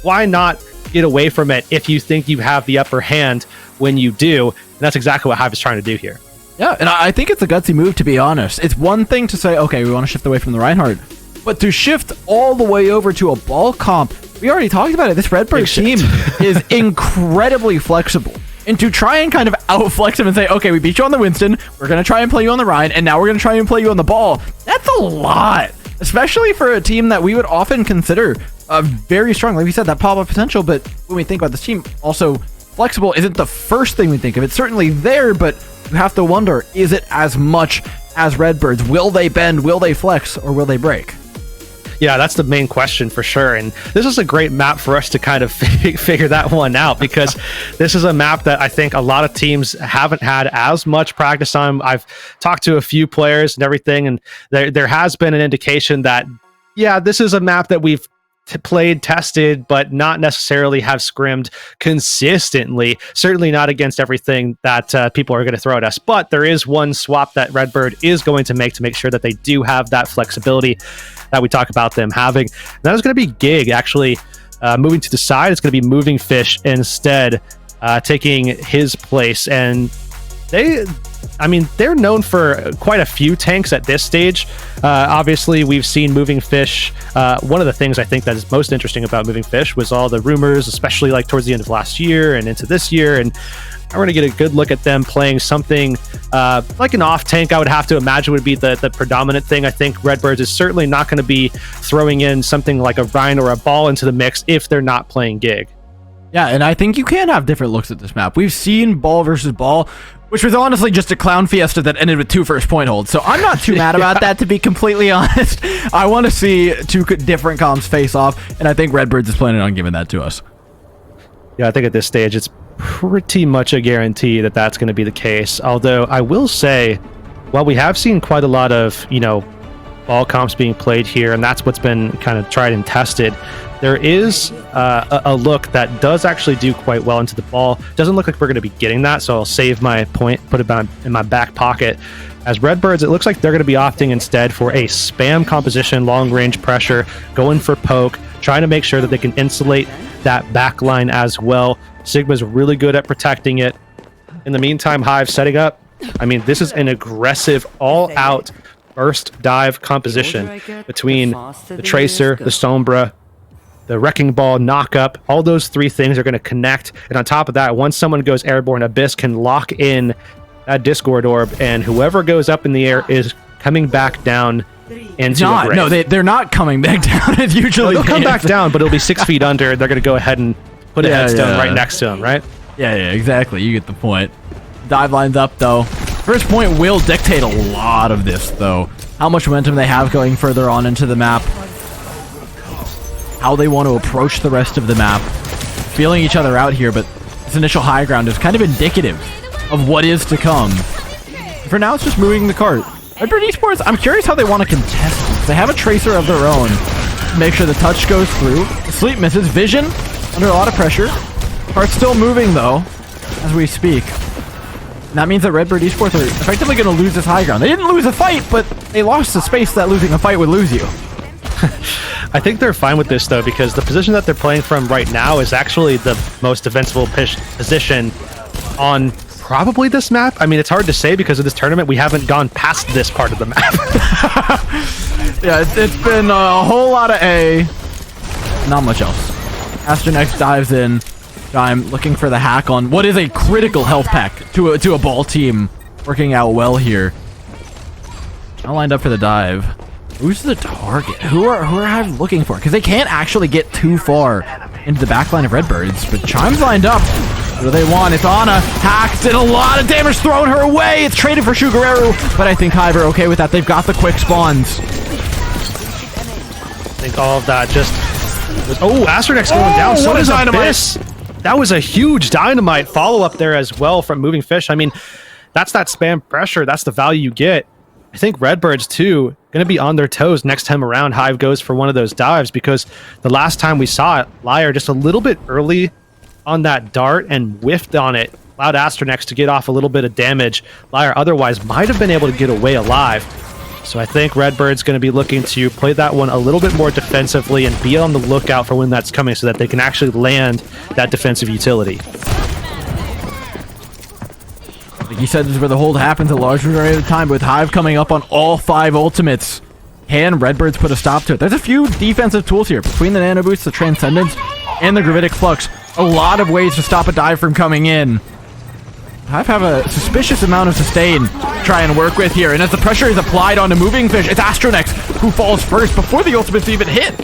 why not get away from it if you think you have the upper hand when you do? And that's exactly what Hive is trying to do here. Yeah, and I think it's a gutsy move, to be honest. It's one thing to say, okay, we want to shift away from the Reinhardt, but to shift all the way over to a ball comp, we already talked about it. This Redbird team is incredibly flexible. And to try and kind of outflex him and say, okay, we beat you on the Winston, we're going to try and play you on the Rhine, and now we're going to try and play you on the ball. That's a lot, especially for a team that we would often consider very strong. Like we said, that pop-up potential, but when we think about this team, also flexible isn't the first thing we think of. It's certainly there, but you have to wonder, is it as much as Redbirds? Will they bend, will they flex, or will they break? Yeah, that's the main question for sure. And this is a great map for us to kind of figure that one out, because this is a map that I think a lot of teams haven't had as much practice on. I've talked to a few players and everything, and there has been an indication that, yeah, this is a map that we've played, tested, but not necessarily have scrimmed consistently. Certainly not against everything that people are going to throw at us. But there is one swap that Redbird is going to make sure that they do have that flexibility that we talk about them having. And that is going to be Gig actually moving to the side. It's going to be Moving Fish instead, taking his place. And they're known for quite a few tanks at this stage. Obviously, we've seen Moving Fish. One of the things I think that is most interesting about Moving Fish was all the rumors, especially like towards the end of last year and into this year. And we're going to get a good look at them playing something like an off tank. I would have to imagine would be the predominant thing. I think Redbirds is certainly not going to be throwing in something like a Rhine or a Ball into the mix if they're not playing Gig. Yeah, and I think you can have different looks at this map. We've seen Ball versus Ball, which was honestly just a clown fiesta that ended with 2 first point holds. So I'm not too mad about that, to be completely honest. I want to see 2 different comps face off, and I think Redbirds is planning on giving that to us. Yeah, I think at this stage it's pretty much a guarantee that that's going to be the case. Although I will say, while we have seen quite a lot of, you know, ball comps being played here, and that's what's been kind of tried and tested, there is a look that does actually do quite well into the ball. Doesn't look like we're going to be getting that, so I'll save my point, put it in my back pocket. As Redbirds, it looks like they're going to be opting instead for a spam composition, long range pressure, going for poke, trying to make sure that they can insulate that back line as well. Sigma's really good at protecting it. In the meantime, Hive setting up. I mean, this is an aggressive, all-out burst dive composition between the Tracer, the Sombra, the Wrecking Ball, Knock-Up. All those 3 things are going to connect. And on top of that, once someone goes airborne, Abyss can lock in that Discord Orb, and whoever goes up in the air is coming back down into the grave. No, they're not coming back down. It's usually they'll come back down, but it'll be 6 feet under. They're going to go ahead and put a headstone right next to him, right? Yeah, exactly. You get the point. Dive lines up, though. First point will dictate a lot of this, though. How much momentum they have going further on into the map. How they want to approach the rest of the map. Feeling each other out here, but this initial high ground is kind of indicative of what is to come. For now, it's just moving the cart. Redbird Esports, I'm curious how they want to contest this. They have a Tracer of their own. Make sure the touch goes through. Sleep misses. Vision under a lot of pressure. Cart's still moving, though, as we speak. And that means that Redbird Esports are effectively going to lose this high ground. They didn't lose a fight, but they lost the space that losing a fight would lose you. I think they're fine with this, though, because the position that they're playing from right now is actually the most defensible position on probably this map. I mean, it's hard to say because of this tournament. We haven't gone past this part of the map. Yeah, it's been a whole lot of A. Not much else. Astronex dives in. I'm looking for the hack on what is a critical health pack to a ball team. Working out well here. I lined up for the dive. Who's the target? Who are Hive looking for? Because they can't actually get too far into the backline of Redbirds, but Chime's lined up. What do they want? It's Ana. Hacked, and a lot of damage thrown her way. It's traded for Shugareru, but I think Hive are okay with that. They've got the quick spawns. I think all of that just was... Oh, Astronex going down. So does Abyss. That was a huge dynamite follow-up there as well from Moving Fish. I mean, that's that spam pressure. That's the value you get. I think Redbirds, too, going to be on their toes next time around Hive goes for one of those dives, because the last time we saw it, Liar just a little bit early on that dart and whiffed on it. Allowed Astronex to get off a little bit of damage. Liar otherwise might have been able to get away alive. So I think Redbird's going to be looking to play that one a little bit more defensively and be on the lookout for when that's coming so that they can actually land that defensive utility. Like you said, this is where the hold happens a large majority of the time, with Hive coming up on all 5 ultimates. Can Redbirds put a stop to it? There's a few defensive tools here. Between the Nano Boost, the Transcendence, and the Gravitic Flux. A lot of ways to stop a dive from coming in. Hive have a suspicious amount of sustain to try and work with here. And as the pressure is applied onto Moving Fish, it's Astronex who falls first before the ultimates even hit.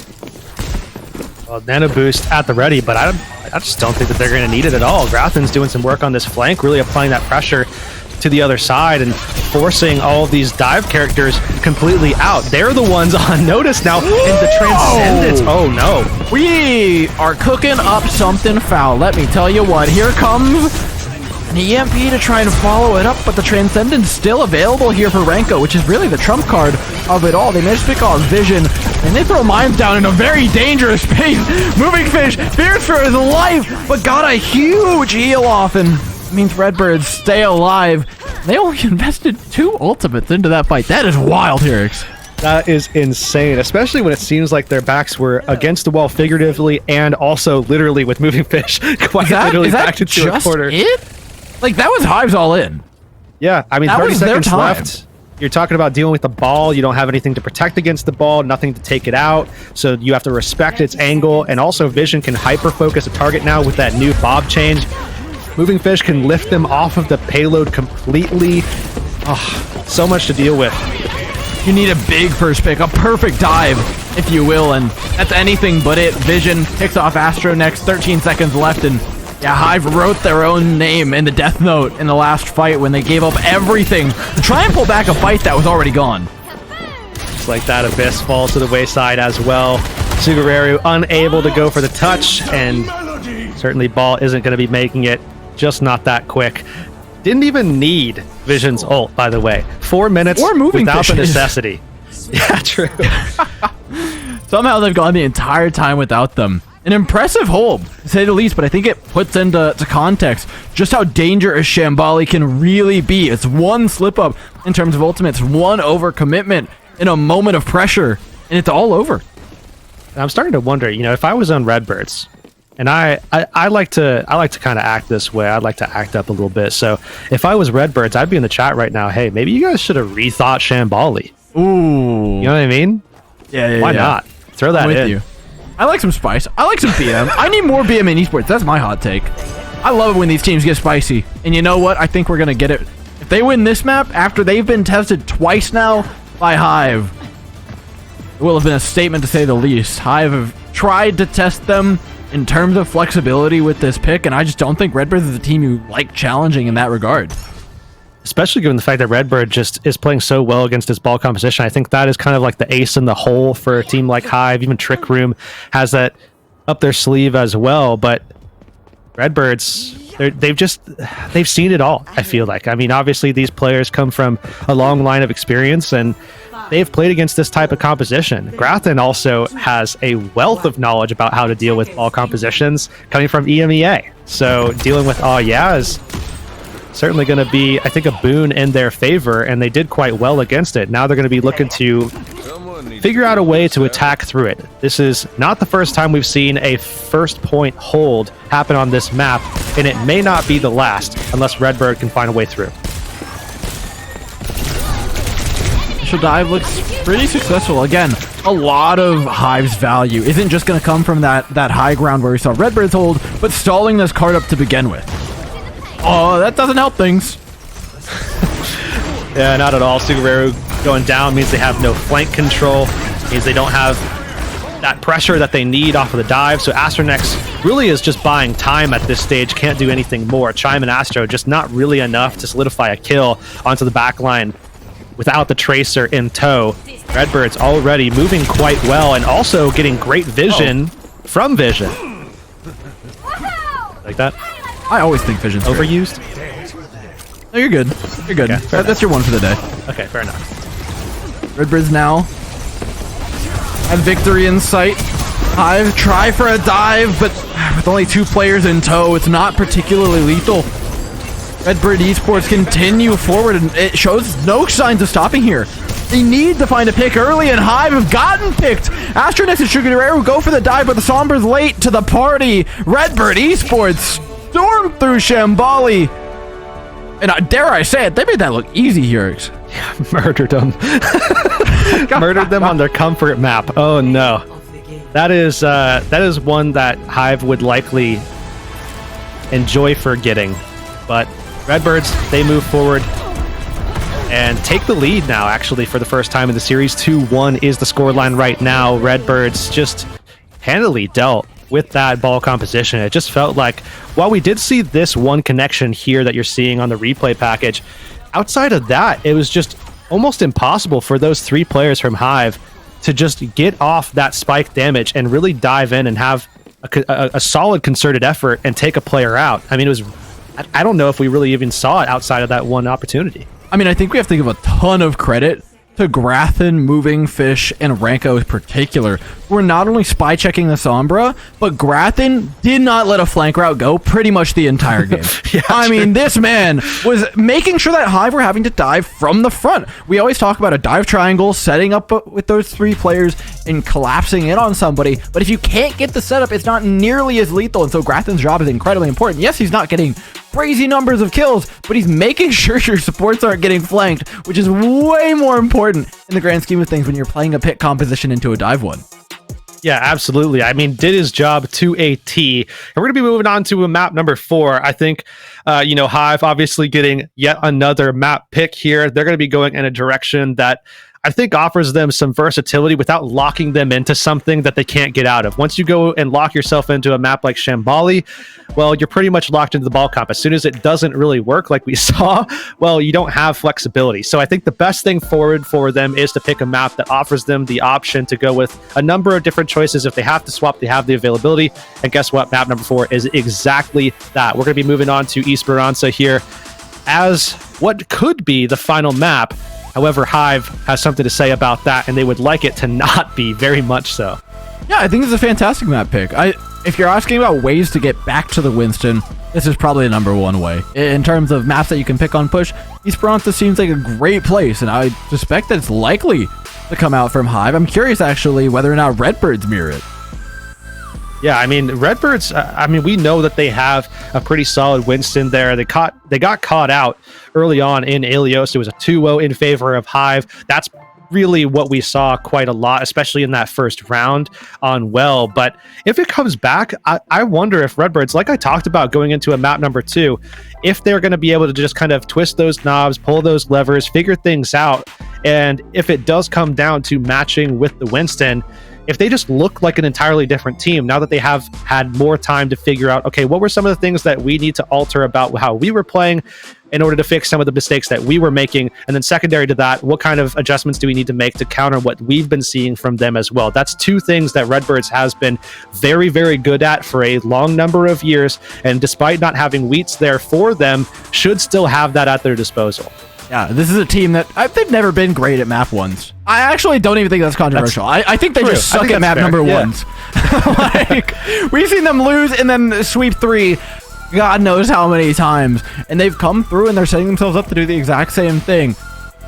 Well, Nano Boost at the ready, but I just don't think that they're going to need it at all. Grafton's doing some work on this flank, really applying that pressure to the other side and forcing all of these dive characters completely out. They're the ones on notice now, and the Transcendence. Oh no. We are cooking up something foul. Let me tell you what. Here comes an EMP to try and follow it up, but the Transcendence still available here for Renko, which is really the trump card of it all. They managed to pick off Vision, and they throw mines down in a very dangerous space. Moving Fish fears for his life, but got a huge heal off, and means Redbirds stay alive. They only invested 2 ultimates into that fight. That is wild, Herix. That is insane, especially when it seems like their backs were against the wall figuratively and also literally with Moving Fish quite literally backed into a corner. Like, that was Hive's all in. Yeah, I mean, that 30 seconds time. left. You're talking about dealing with the ball. You don't have anything to protect against the ball, nothing to take it out. So you have to respect its angle. And also Vision can hyper-focus a target now with that new bob change. Moving Fish can lift them off of the payload completely. Oh, so much to deal with. You need a big first pick, a perfect dive, if you will, and that's anything but it. Vision picks off Astronex, 13 seconds left, and yeah, Hive wrote their own name in the death note in the last fight when they gave up everything to try and pull back a fight that was already gone. Just like that, Abyss falls to the wayside as well. Shugareru unable to go for the touch, and certainly Ball isn't going to be making it. Just not that quick. Didn't even need Vision's ult, by the way. 4 minutes without the necessity. Yeah, true. Somehow they've gone the entire time without them. An impressive hold, to say the least, but I think it puts into context just how dangerous Shambali can really be. It's one slip-up in terms of ultimates, one overcommitment in a moment of pressure, and it's all over. I'm starting to wonder, you know, if I was on Redbirds, and I like to kind of act this way. I'd like to act up a little bit. So if I was Redbirds, I'd be in the chat right now. Hey, maybe you guys should have rethought Shambali. Ooh, you know what I mean? Yeah. Why not? Throw that in. I like some spice. I like some BM. I need more BM in esports. That's my hot take. I love it when these teams get spicy. And you know what? I think we're gonna get it. If they win this map after they've been tested twice now by Hive, it will have been a statement to say the least. Hive have tried to test them in terms of flexibility with this pick, and I just don't think Redbird is a team you like challenging in that regard. Especially given the fact that Redbird just is playing so well against its ball composition. I think that is kind of like the ace in the hole for a team like Hive. Even Trick Room has that up their sleeve as well. But Redbirds, they've seen it all, I feel like. I mean, obviously these players come from a long line of experience, and they've played against this type of composition. Grafton also has a wealth of knowledge about how to deal with ball compositions coming from EMEA. So dealing with is certainly going to be, I think, a boon in their favor, and they did quite well against it. Now they're going to be looking to figure out a way to attack through it. This is not the first time we've seen a first point hold happen on this map, and it may not be the last unless Redbird can find a way through. Initial dive looks pretty successful. Again, a lot of Hive's value isn't just going to come from that high ground where we saw Redbird's hold, but stalling this card up to begin with. Oh, that doesn't help things. Yeah, not at all. Shugareru going down means they have no flank control, means they don't have that pressure that they need off of the dive. So Astronex really is just buying time at this stage, can't do anything more. Chime and Astro just not really enough to solidify a kill onto the back line without the Tracer in tow. Redbird's already moving quite well and also getting great vision from Vision. Like that? I always think Vision's overused. No, you're good. You're good. Okay, that's your one for the day. Okay, fair enough. Redbird's now at victory in sight. Hive try for a dive, but with only 2 players in tow, it's not particularly lethal. Redbird Esports continue forward, and it shows no signs of stopping here. They need to find a pick early, and Hive have gotten picked. Astronex and Sugar will go for the dive, but the Sombra's late to the party. Redbird Esports storm through Shambali. And dare I say it, they made that look easy here. Yeah, murdered them. Murdered them on their comfort map. Oh no. That is one that Hive would likely enjoy forgetting. But Redbirds, they move forward and take the lead now, actually, for the first time in the series. 2-1 is the scoreline right now. Redbirds just handily dealt with that ball composition. It just felt like, while we did see this one connection here that you're seeing on the replay package, outside of that, it was just almost impossible for those 3 players from Hive to just get off that spike damage and really dive in and have a solid concerted effort and take a player out. I mean, it was, I don't know if we really even saw it outside of that one opportunity. I mean, I think we have to give a ton of credit to Grathen, Moving Fish, and Ranko in particular. We're not only spy checking the Sombra, but Grathen did not let a flank route go pretty much the entire game. Yeah, I mean, this man was making sure that Hive were having to dive from the front. We always talk about a dive triangle, setting up with those 3 players and collapsing in on somebody, but if you can't get the setup, it's not nearly as lethal, and so Grathen's job is incredibly important. Yes, he's not getting crazy numbers of kills, but he's making sure your supports aren't getting flanked, which is way more important in the grand scheme of things when you're playing a pick composition into a dive one. Yeah, absolutely. I mean, did his job to a T. And we're going to be moving on to a map number 4. I think, Hive obviously getting yet another map pick here. They're going to be going in a direction that I think offers them some versatility without locking them into something that they can't get out of. Once you go and lock yourself into a map like Shambali, well, you're pretty much locked into the ball comp. As soon as it doesn't really work like we saw, well, you don't have flexibility. So I think the best thing forward for them is to pick a map that offers them the option to go with a number of different choices. If they have to swap, they have the availability. And guess what? Map number 4 is exactly that. We're going to be moving on to Esperanza here as what could be the final map. However, Hive has something to say about that, and they would like it to not be, very much so. Yeah, I think it's a fantastic map pick. If you're asking about ways to get back to the Winston, this is probably the number 1 way. In terms of maps that you can pick on push, Esperanza seems like a great place, and I suspect that it's likely to come out from Hive. I'm curious, actually, whether or not Redbirds mirror it. Yeah, I mean, Redbirds, we know that they have a pretty solid Winston there. They got caught out early on in Ilios. It was a 2-0 in favor of Hive. That's really what we saw quite a lot, especially in that first round on Well. But if it comes back, I wonder if Redbirds, like I talked about going into a map number 2, if they're going to be able to just kind of twist those knobs, pull those levers, figure things out. And if it does come down to matching with the Winston, if they just look like an entirely different team now that they have had more time to figure out, okay, what were some of the things that we need to alter about how we were playing in order to fix some of the mistakes that we were making? And then secondary to that, what kind of adjustments do we need to make to counter what we've been seeing from them as well? That's 2 things that Redbirds has been very, very good at for a long number of years. And despite not having Wheats there for them, should still have that at their disposal. Yeah, this is a team that they've never been great at map 1s. I actually don't even think that's controversial. I think they just suck at map number 1s. Like, we've seen them lose and then sweep 3 God knows how many times, and they've come through and they're setting themselves up to do the exact same thing.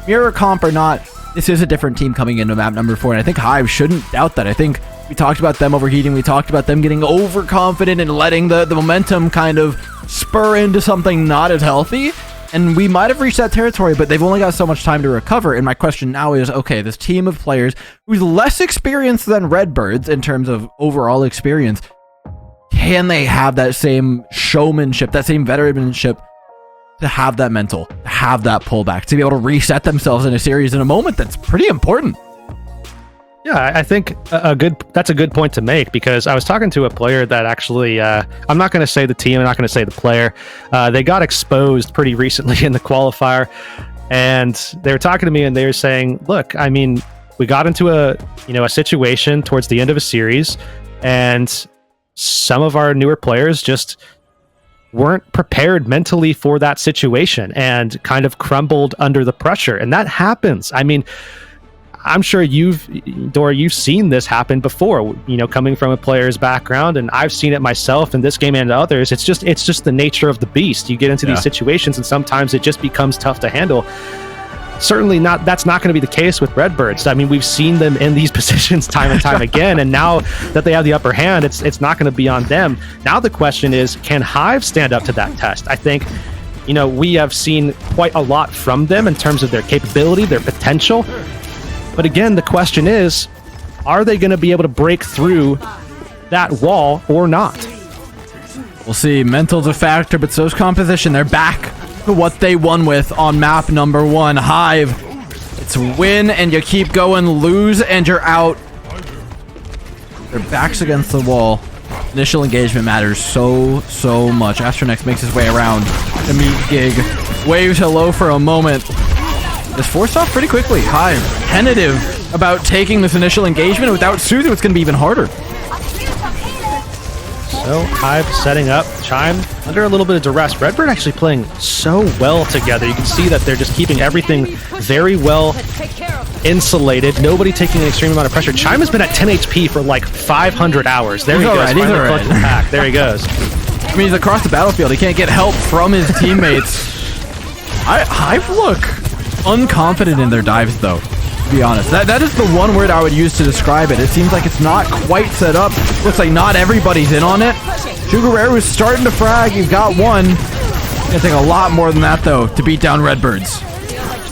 Mirror comp or not, this is a different team coming into map number 4, and I think Hive shouldn't doubt that. I think we talked about them overheating, we talked about them getting overconfident and letting the momentum kind of spur into something not as healthy. And we might have reached that territory, but they've only got so much time to recover. And my question now is, okay, this team of players who's less experienced than Redbirds in terms of overall experience, can they have that same showmanship, that same veteranship to have that mental, to have that pullback, to be able to reset themselves in a series in a moment that's pretty important. Yeah, I think that's a good point to make, because I was talking to a player that actually, I'm not going to say the team, I'm not going to say the player. They got exposed pretty recently in the qualifier, and they were talking to me and they were saying, look, I mean, we got into a situation towards the end of a series, and some of our newer players just weren't prepared mentally for that situation and kind of crumbled under the pressure. And that happens. I mean, I'm sure Dora, you've seen this happen before, coming from a player's background, and I've seen it myself in this game and others. It's just the nature of the beast. You get into these situations and sometimes it just becomes tough to handle. Certainly that's not going to be the case with Redbirds. I mean, we've seen them in these positions time and time again, and now that they have the upper hand, it's not going to be on them. Now the question is, can Hive stand up to that test? I think, we have seen quite a lot from them in terms of their capability, their potential. But again, the question is, are they going to be able to break through that wall or not? We'll see. Mental's a factor, but so's composition. They're back to what they won with on map number 1. Hive, it's win and you keep going, lose and you're out. Their backs against the wall. Initial engagement matters so much. Astronex makes his way around to meet Gig. Waves hello for a moment. This forced off pretty quickly. Hive, tentative about taking this initial engagement. Without Suzu, it's going to be even harder. So Hive setting up, Chime under a little bit of duress. Redbird actually playing so well together. You can see that they're just keeping everything very well insulated. Nobody taking an extreme amount of pressure. Chime has been at 10 HP for like 500 hours. There he goes. He's all right. The pack. There he goes. I mean, he's across the battlefield. He can't get help from his teammates. Hive look unconfident in their dives, though, to be honest. That is the one word I would use to describe it. It seems like it's not quite set up. Looks like not everybody's in on it. Sugar is starting to frag. You've got one. It's gonna take a lot more than that, though, to beat down Redbirds.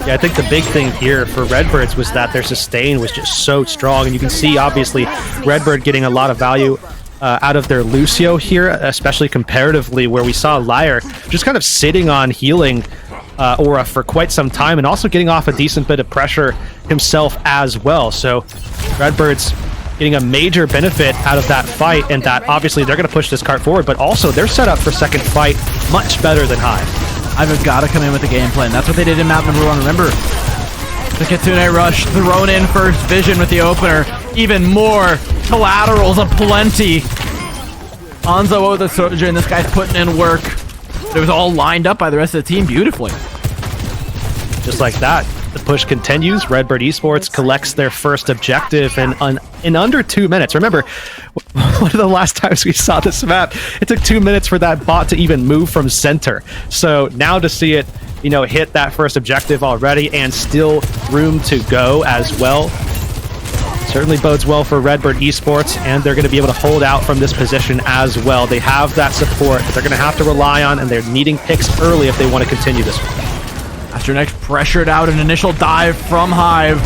Yeah, I think the big thing here for Redbirds was that their sustain was just so strong, and you can see, obviously, Redbird getting a lot of value out of their Lucio here, especially comparatively, where we saw Lyre just kind of sitting on healing Aura for quite some time, and also getting off a decent bit of pressure himself as well. So Redbird's getting a major benefit out of that fight, and that obviously they're going to push this cart forward, but also they're set up for second fight much better than Hive. I've got to come in with the game plan. That's what they did in map number 1. Remember, the Kitsune Rush thrown in first vision with the opener. Even more collaterals aplenty. Hanzo with the soldier, and this guy's putting in work. It was all lined up by the rest of the team beautifully. Just like that, the push continues. Redbird Esports collects their first objective in under 2 minutes. Remember, one of the last times we saw this map, it took 2 minutes for that bot to even move from center. So now to see it, hit that first objective already, and still room to go as well, certainly bodes well for Redbird Esports, and they're going to be able to hold out from this position as well. They have that support that they're going to have to rely on, and they're needing picks early if they want to continue this one. Astronex pressured out an initial dive from Hive.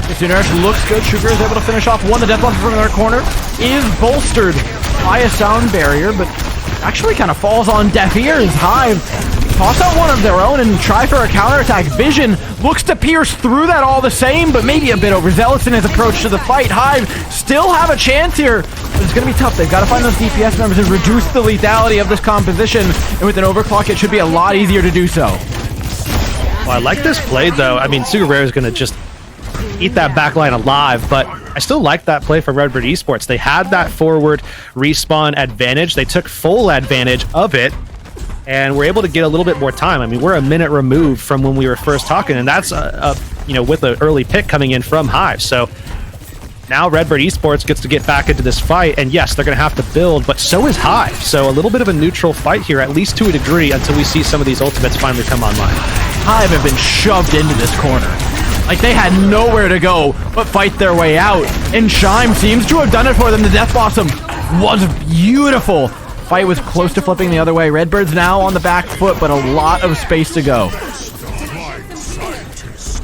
Kitsune looks good. Sugar is able to finish off one. The death block from their corner is bolstered by a sound barrier, but actually kind of falls on deaf ears. Hive toss out one of their own and try for a counterattack. Vision looks to pierce through that all the same, but maybe a bit overzealous in his approach to the fight. Hive still have a chance here, but it's going to be tough. They've got to find those DPS members and reduce the lethality of this composition, and with an overclock, it should be a lot easier to do so. Well, I like this play, though. I mean, Sugarrare is going to just eat that backline alive, but I still like that play for Redbird Esports. They had that forward respawn advantage. They took full advantage of it, and we're able to get a little bit more time. I mean, we're a minute removed from when we were first talking, and that's with an early pick coming in from Hive. So now Redbird Esports gets to get back into this fight, and yes, they're going to have to build, but so is Hive. So a little bit of a neutral fight here, at least to a degree, until we see some of these ultimates finally come online. Hive have been shoved into this corner. Like, they had nowhere to go but fight their way out, and Chime seems to have done it for them. The Death Blossom was beautiful. Fight was close to flipping the other way. Redbird's now on the back foot, but a lot of space to go.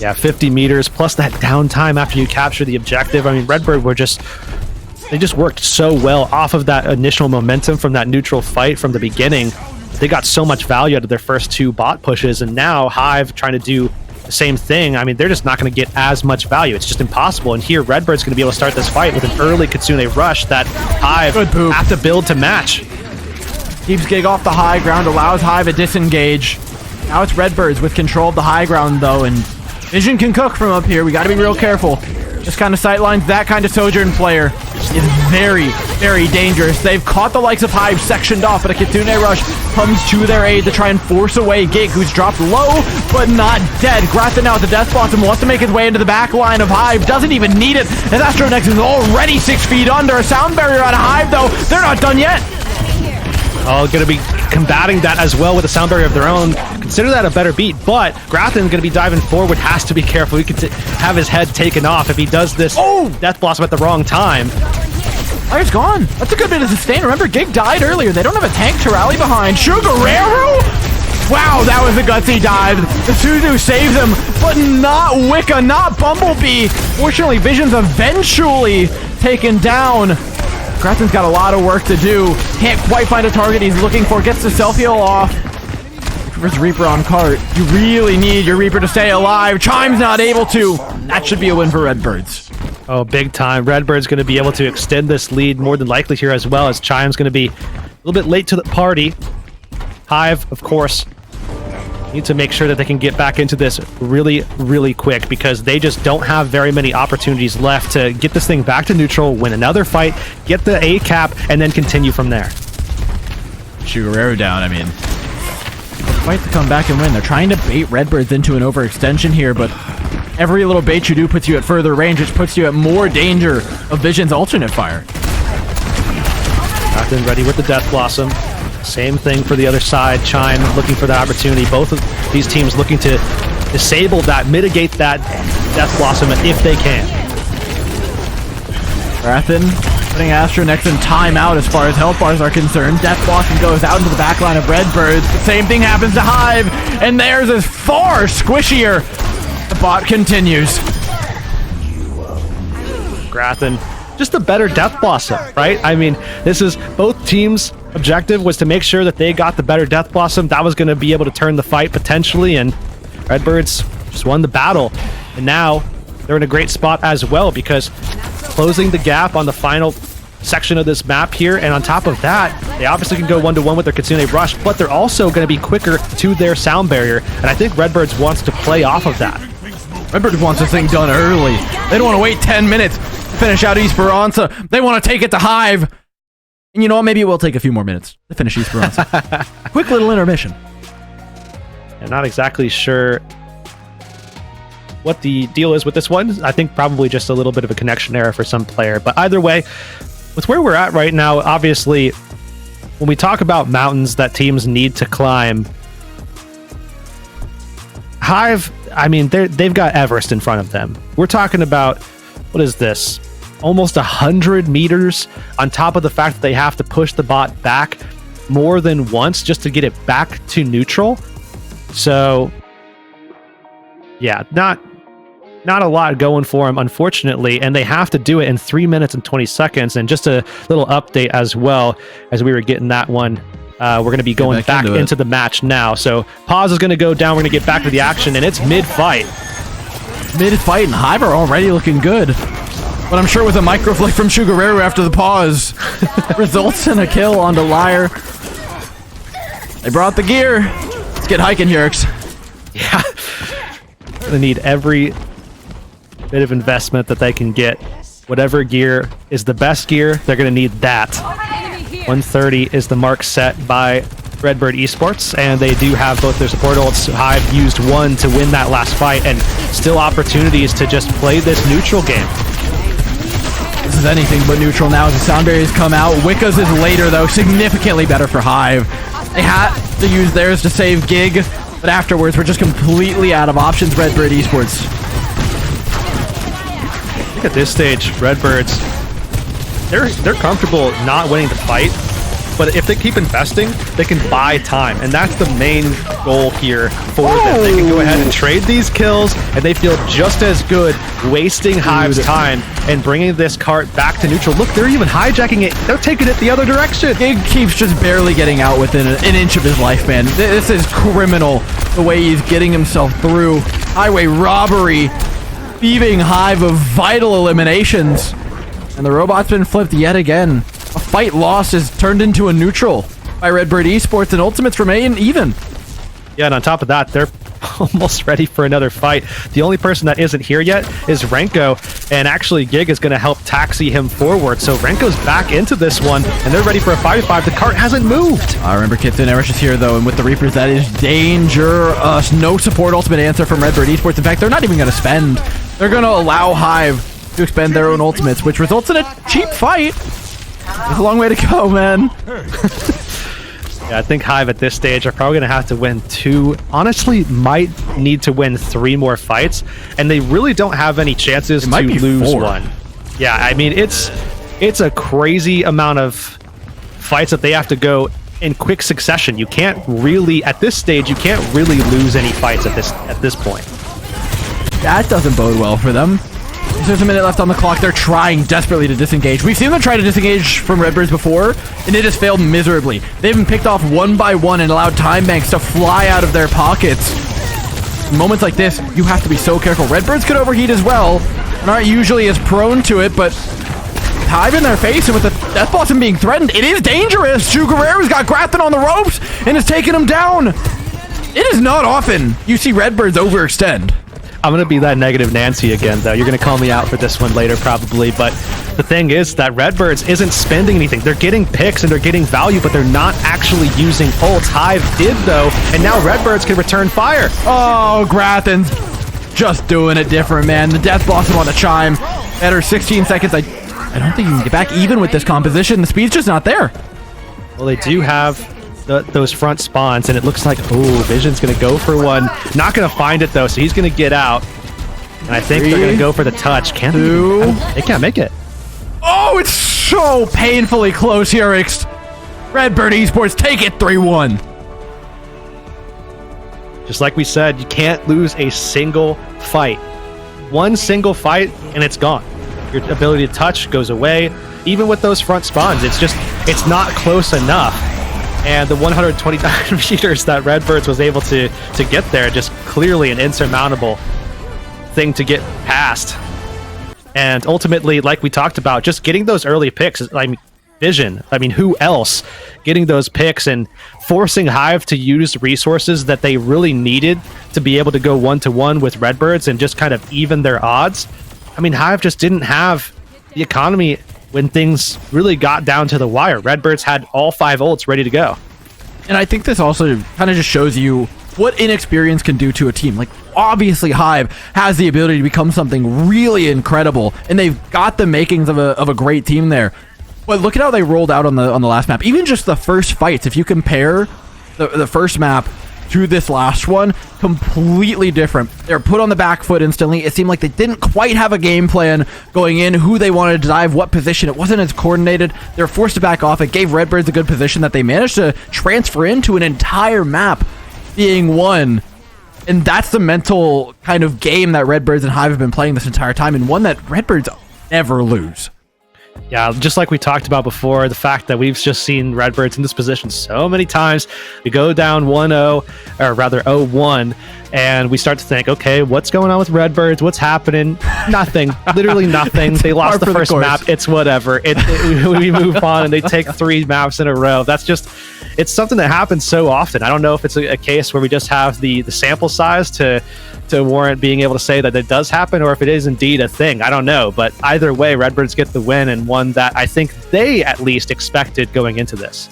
Yeah, 50 meters plus that downtime after you capture the objective. I mean, Redbird they just worked so well off of that initial momentum from that neutral fight from the beginning. they got so much value out of their first 2 bot pushes, and now Hive trying to do the same thing. I mean, they're just not going to get as much value. It's just impossible. And here, Redbird's going to be able to start this fight with an early Kitsune rush that Hive have to build to match. Keeps Gig off the high ground, allows Hive a disengage. Now it's Redbirds with control of the high ground, though, and Vision can cook from up here. We got to be real careful. This kind of sightlines, that kind of Sojourn player is very, very dangerous. They've caught the likes of Hive sectioned off, but a Kitsune rush comes to their aid to try and force away Gig, who's dropped low, but not dead. Grathan now at the Death Blossom wants to make his way into the back line of Hive. Doesn't even need it, as Astronex is already 6 feet under. A sound barrier out of Hive, though. They're not done yet. Oh, going to be combating that as well with a sound barrier of their own. Consider that a better beat, but Grathan's going to be diving forward, has to be careful. He could have his head taken off if he does this Death Blossom at the wrong time. Fire's gone. That's a good bit of sustain. Remember, Gig died earlier. They don't have a tank to rally behind. Sugareru? Wow, that was a gutsy dive. The Suzu saves him, but not Wicca, not Bumblebee. Fortunately, Vision's eventually taken down. Grathan's got a lot of work to do. Can't quite find a target he's looking for. Gets the self-heal off. First Reaper on cart. You really need your Reaper to stay alive. Chime's not able to. That should be a win for Redbirds. Oh, big time. Redbird's going to be able to extend this lead more than likely here, as well as Chime's going to be a little bit late to the party. Hive, of course, need to make sure that they can get back into this really, really quick, because they just don't have very many opportunities left to get this thing back to neutral, win another fight, get the A cap, and then continue from there. Sugareru down, I mean, fight to come back and win. They're trying to bait Redbirds into an overextension here, but every little bait you do puts you at further range, which puts you at more danger of Vision's alternate fire. Grathan ready with the Death Blossom. Same thing for the other side. Chime looking for the opportunity. Both of these teams looking to disable that, mitigate that Death Blossom if they can. Grathan putting Astronex in timeout as far as health bars are concerned. Death Blossom goes out into the backline of Redbirds. The same thing happens to Hive, and theirs is far squishier. The bot continues. Grathan, just a better Death Blossom, right? I mean, this is both teams' objective was to make sure that they got the better Death Blossom. That was going to be able to turn the fight potentially, and Redbirds just won the battle. And now they're in a great spot as well, because closing the gap on the final section of this map here, and on top of that, they obviously can go 1-to-1 with their Kitsune rush, but they're also going to be quicker to their sound barrier, and I think Redbirds wants to play off of that. Redbird wants this thing done early. They don't want to wait 10 minutes to finish out Esperanza. They want to take it to Hive. And you know what? Maybe it will take a few more minutes to finish Esperanza. Quick little intermission. I'm not exactly sure what the deal is with this one. I think probably just a little bit of a connection error for some player. But either way, with where we're at right now, obviously, when we talk about mountains that teams need to climb, Hive, I mean, they've got Everest in front of them. We're talking about, what is this? Almost 100 meters on top of the fact that they have to push the bot back more than once just to get it back to neutral. So, yeah, not a lot going for them, unfortunately, and they have to do it in 3 minutes and 20 seconds. And just a little update as well, as we were getting that one. We're going to be going back into the match now. So pause is going to go down. We're going to get back to the action, and it's mid-fight. Mid-fight, and Hive are already looking good. But I'm sure with a microflick from Sugareru after the pause results in a kill onto Liar. They brought the gear. Let's get hiking here. Yeah. They need every bit of investment that they can get. Whatever gear is the best gear, they're going to need that. 130 is the mark set by Redbird Esports, and they do have both their support ults. Hive used one to win that last fight, and still opportunities to just play this neutral game. This is anything but neutral now as the sound barriers come out. Wicca's is later, though, significantly better for Hive. They had to use theirs to save Gig, but afterwards we're just completely out of options, Redbird Esports. I think at this stage, Redbirds, they're comfortable not winning the fight but if they keep investing, they can buy time, and that's the main goal here for them. They can go ahead and trade these kills, and they feel just as good wasting Hive's time and bringing this cart back to neutral. Look, they're even hijacking it. They're taking it the other direction. Gig keeps just barely getting out within an inch of his life, man. This is criminal, the way he's getting himself through. Highway robbery, thieving Hive of vital eliminations. And the robot's been flipped yet again. A fight lost is turned into a neutral by Redbird Esports, and Ultimates remain even. Yeah, and on top of that, they're almost ready for another fight. The only person that isn't here yet is Renko, and actually Gig is going to help taxi him forward. So Renko's back into this one, and they're ready for a 5v5. The cart hasn't moved. I remember Kitten Erish is here, though, and with the Reapers, that is dangerous. No support ultimate answer from Redbird Esports. In fact, they're not even going to spend. They're going to allow Hive to expend their own ultimates, which results in a cheap fight. There's a long way to go, man. Yeah, I think Hive at this stage are probably going to have to win 2. Honestly, might need to win 3 more fights, and they really don't have any chances to lose 4. 1. Yeah, I mean, it's a crazy amount of fights that they have to go in quick succession. You can't really, at this stage, you can't really lose any fights at this point. That doesn't bode well for them. There's a minute left on the clock. They're trying desperately to disengage. We've seen them try to disengage from Redbirds before, and it has failed miserably. They've been picked off one by one and allowed time banks to fly out of their pockets. In moments like this, you have to be so careful. Redbirds could overheat as well, and aren't usually as prone to it, but with Hive in their face and with the Death Blossom being threatened, it is dangerous. Chu Guerrero's got Grathan on the ropes and is taking him down. It is not often you see Redbirds overextend. I'm going to be that negative Nancy again, though. You're going to call me out for this one later, probably. But the thing is that Redbirds isn't spending anything. They're getting picks and they're getting value, but they're not actually using ults. Hive did, though, and now Redbirds can return fire. Oh, Grathan's just doing it different, man. The Death Blossom on the Chime. At her 16 seconds, I don't think you can get back even with this composition. The speed's just not there. Well, they do have those front spawns, and it looks like, oh, Vision's going to go for one. Not going to find it, though, so he's going to get out. And I think they're going to go for the touch. Can't they can't make it. Oh, it's so painfully close here. Redbird Esports take it 3-1. Just like we said, you can't lose a single fight. One single fight, and it's gone. Your ability to touch goes away. Even with those front spawns, it's not close enough. And the 129 meters that Redbirds was able to get there, just clearly an insurmountable thing to get past. And ultimately, like we talked about, just getting those early picks, I mean, Vision, I mean, who else? Getting those picks and forcing Hive to use resources that they really needed to be able to go 1-to-1 with Redbirds and just kind of even their odds. I mean, Hive just didn't have the economy when things really got down to the wire. Redbirds had all 5 ults ready to go. And I think this also kind of just shows you what inexperience can do to a team. Like, obviously Hive has the ability to become something really incredible, and they've got the makings of a great team there. But look at how they rolled out on the last map. Even just the first fights, if you compare the first map to this last one, completely different. They're put on the back foot instantly. It seemed like they didn't quite have a game plan going in, who they wanted to dive, what position. It wasn't as coordinated. They were forced to back off. It gave Redbirds a good position that they managed to transfer into an entire map being won. And that's the mental kind of game that Redbirds and Hive have been playing this entire time, and one that Redbirds never lose. Yeah, just like we talked about before, the fact that we've just seen Redbirds in this position so many times. We go down 1-0, or rather 0-1, and we start to think, okay, what's going on with Redbirds? What's happening? Nothing. Literally nothing. They lost the first map. It's whatever. We move on, and they take 3 maps in a row. That's just, it's something that happens so often. I don't know if it's a case where we just have the sample size to warrant being able to say that it does happen, or if it is indeed a thing. I don't know, but either way, Redbirds get the win, and one that I think they at least expected going into this.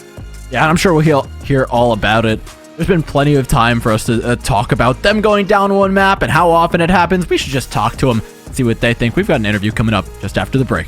Yeah, I'm sure we'll hear all about it. There's been plenty of time for us to talk about them going down one map and how often it happens. We should just talk to them, see what they think. We've got an interview coming up just after the break.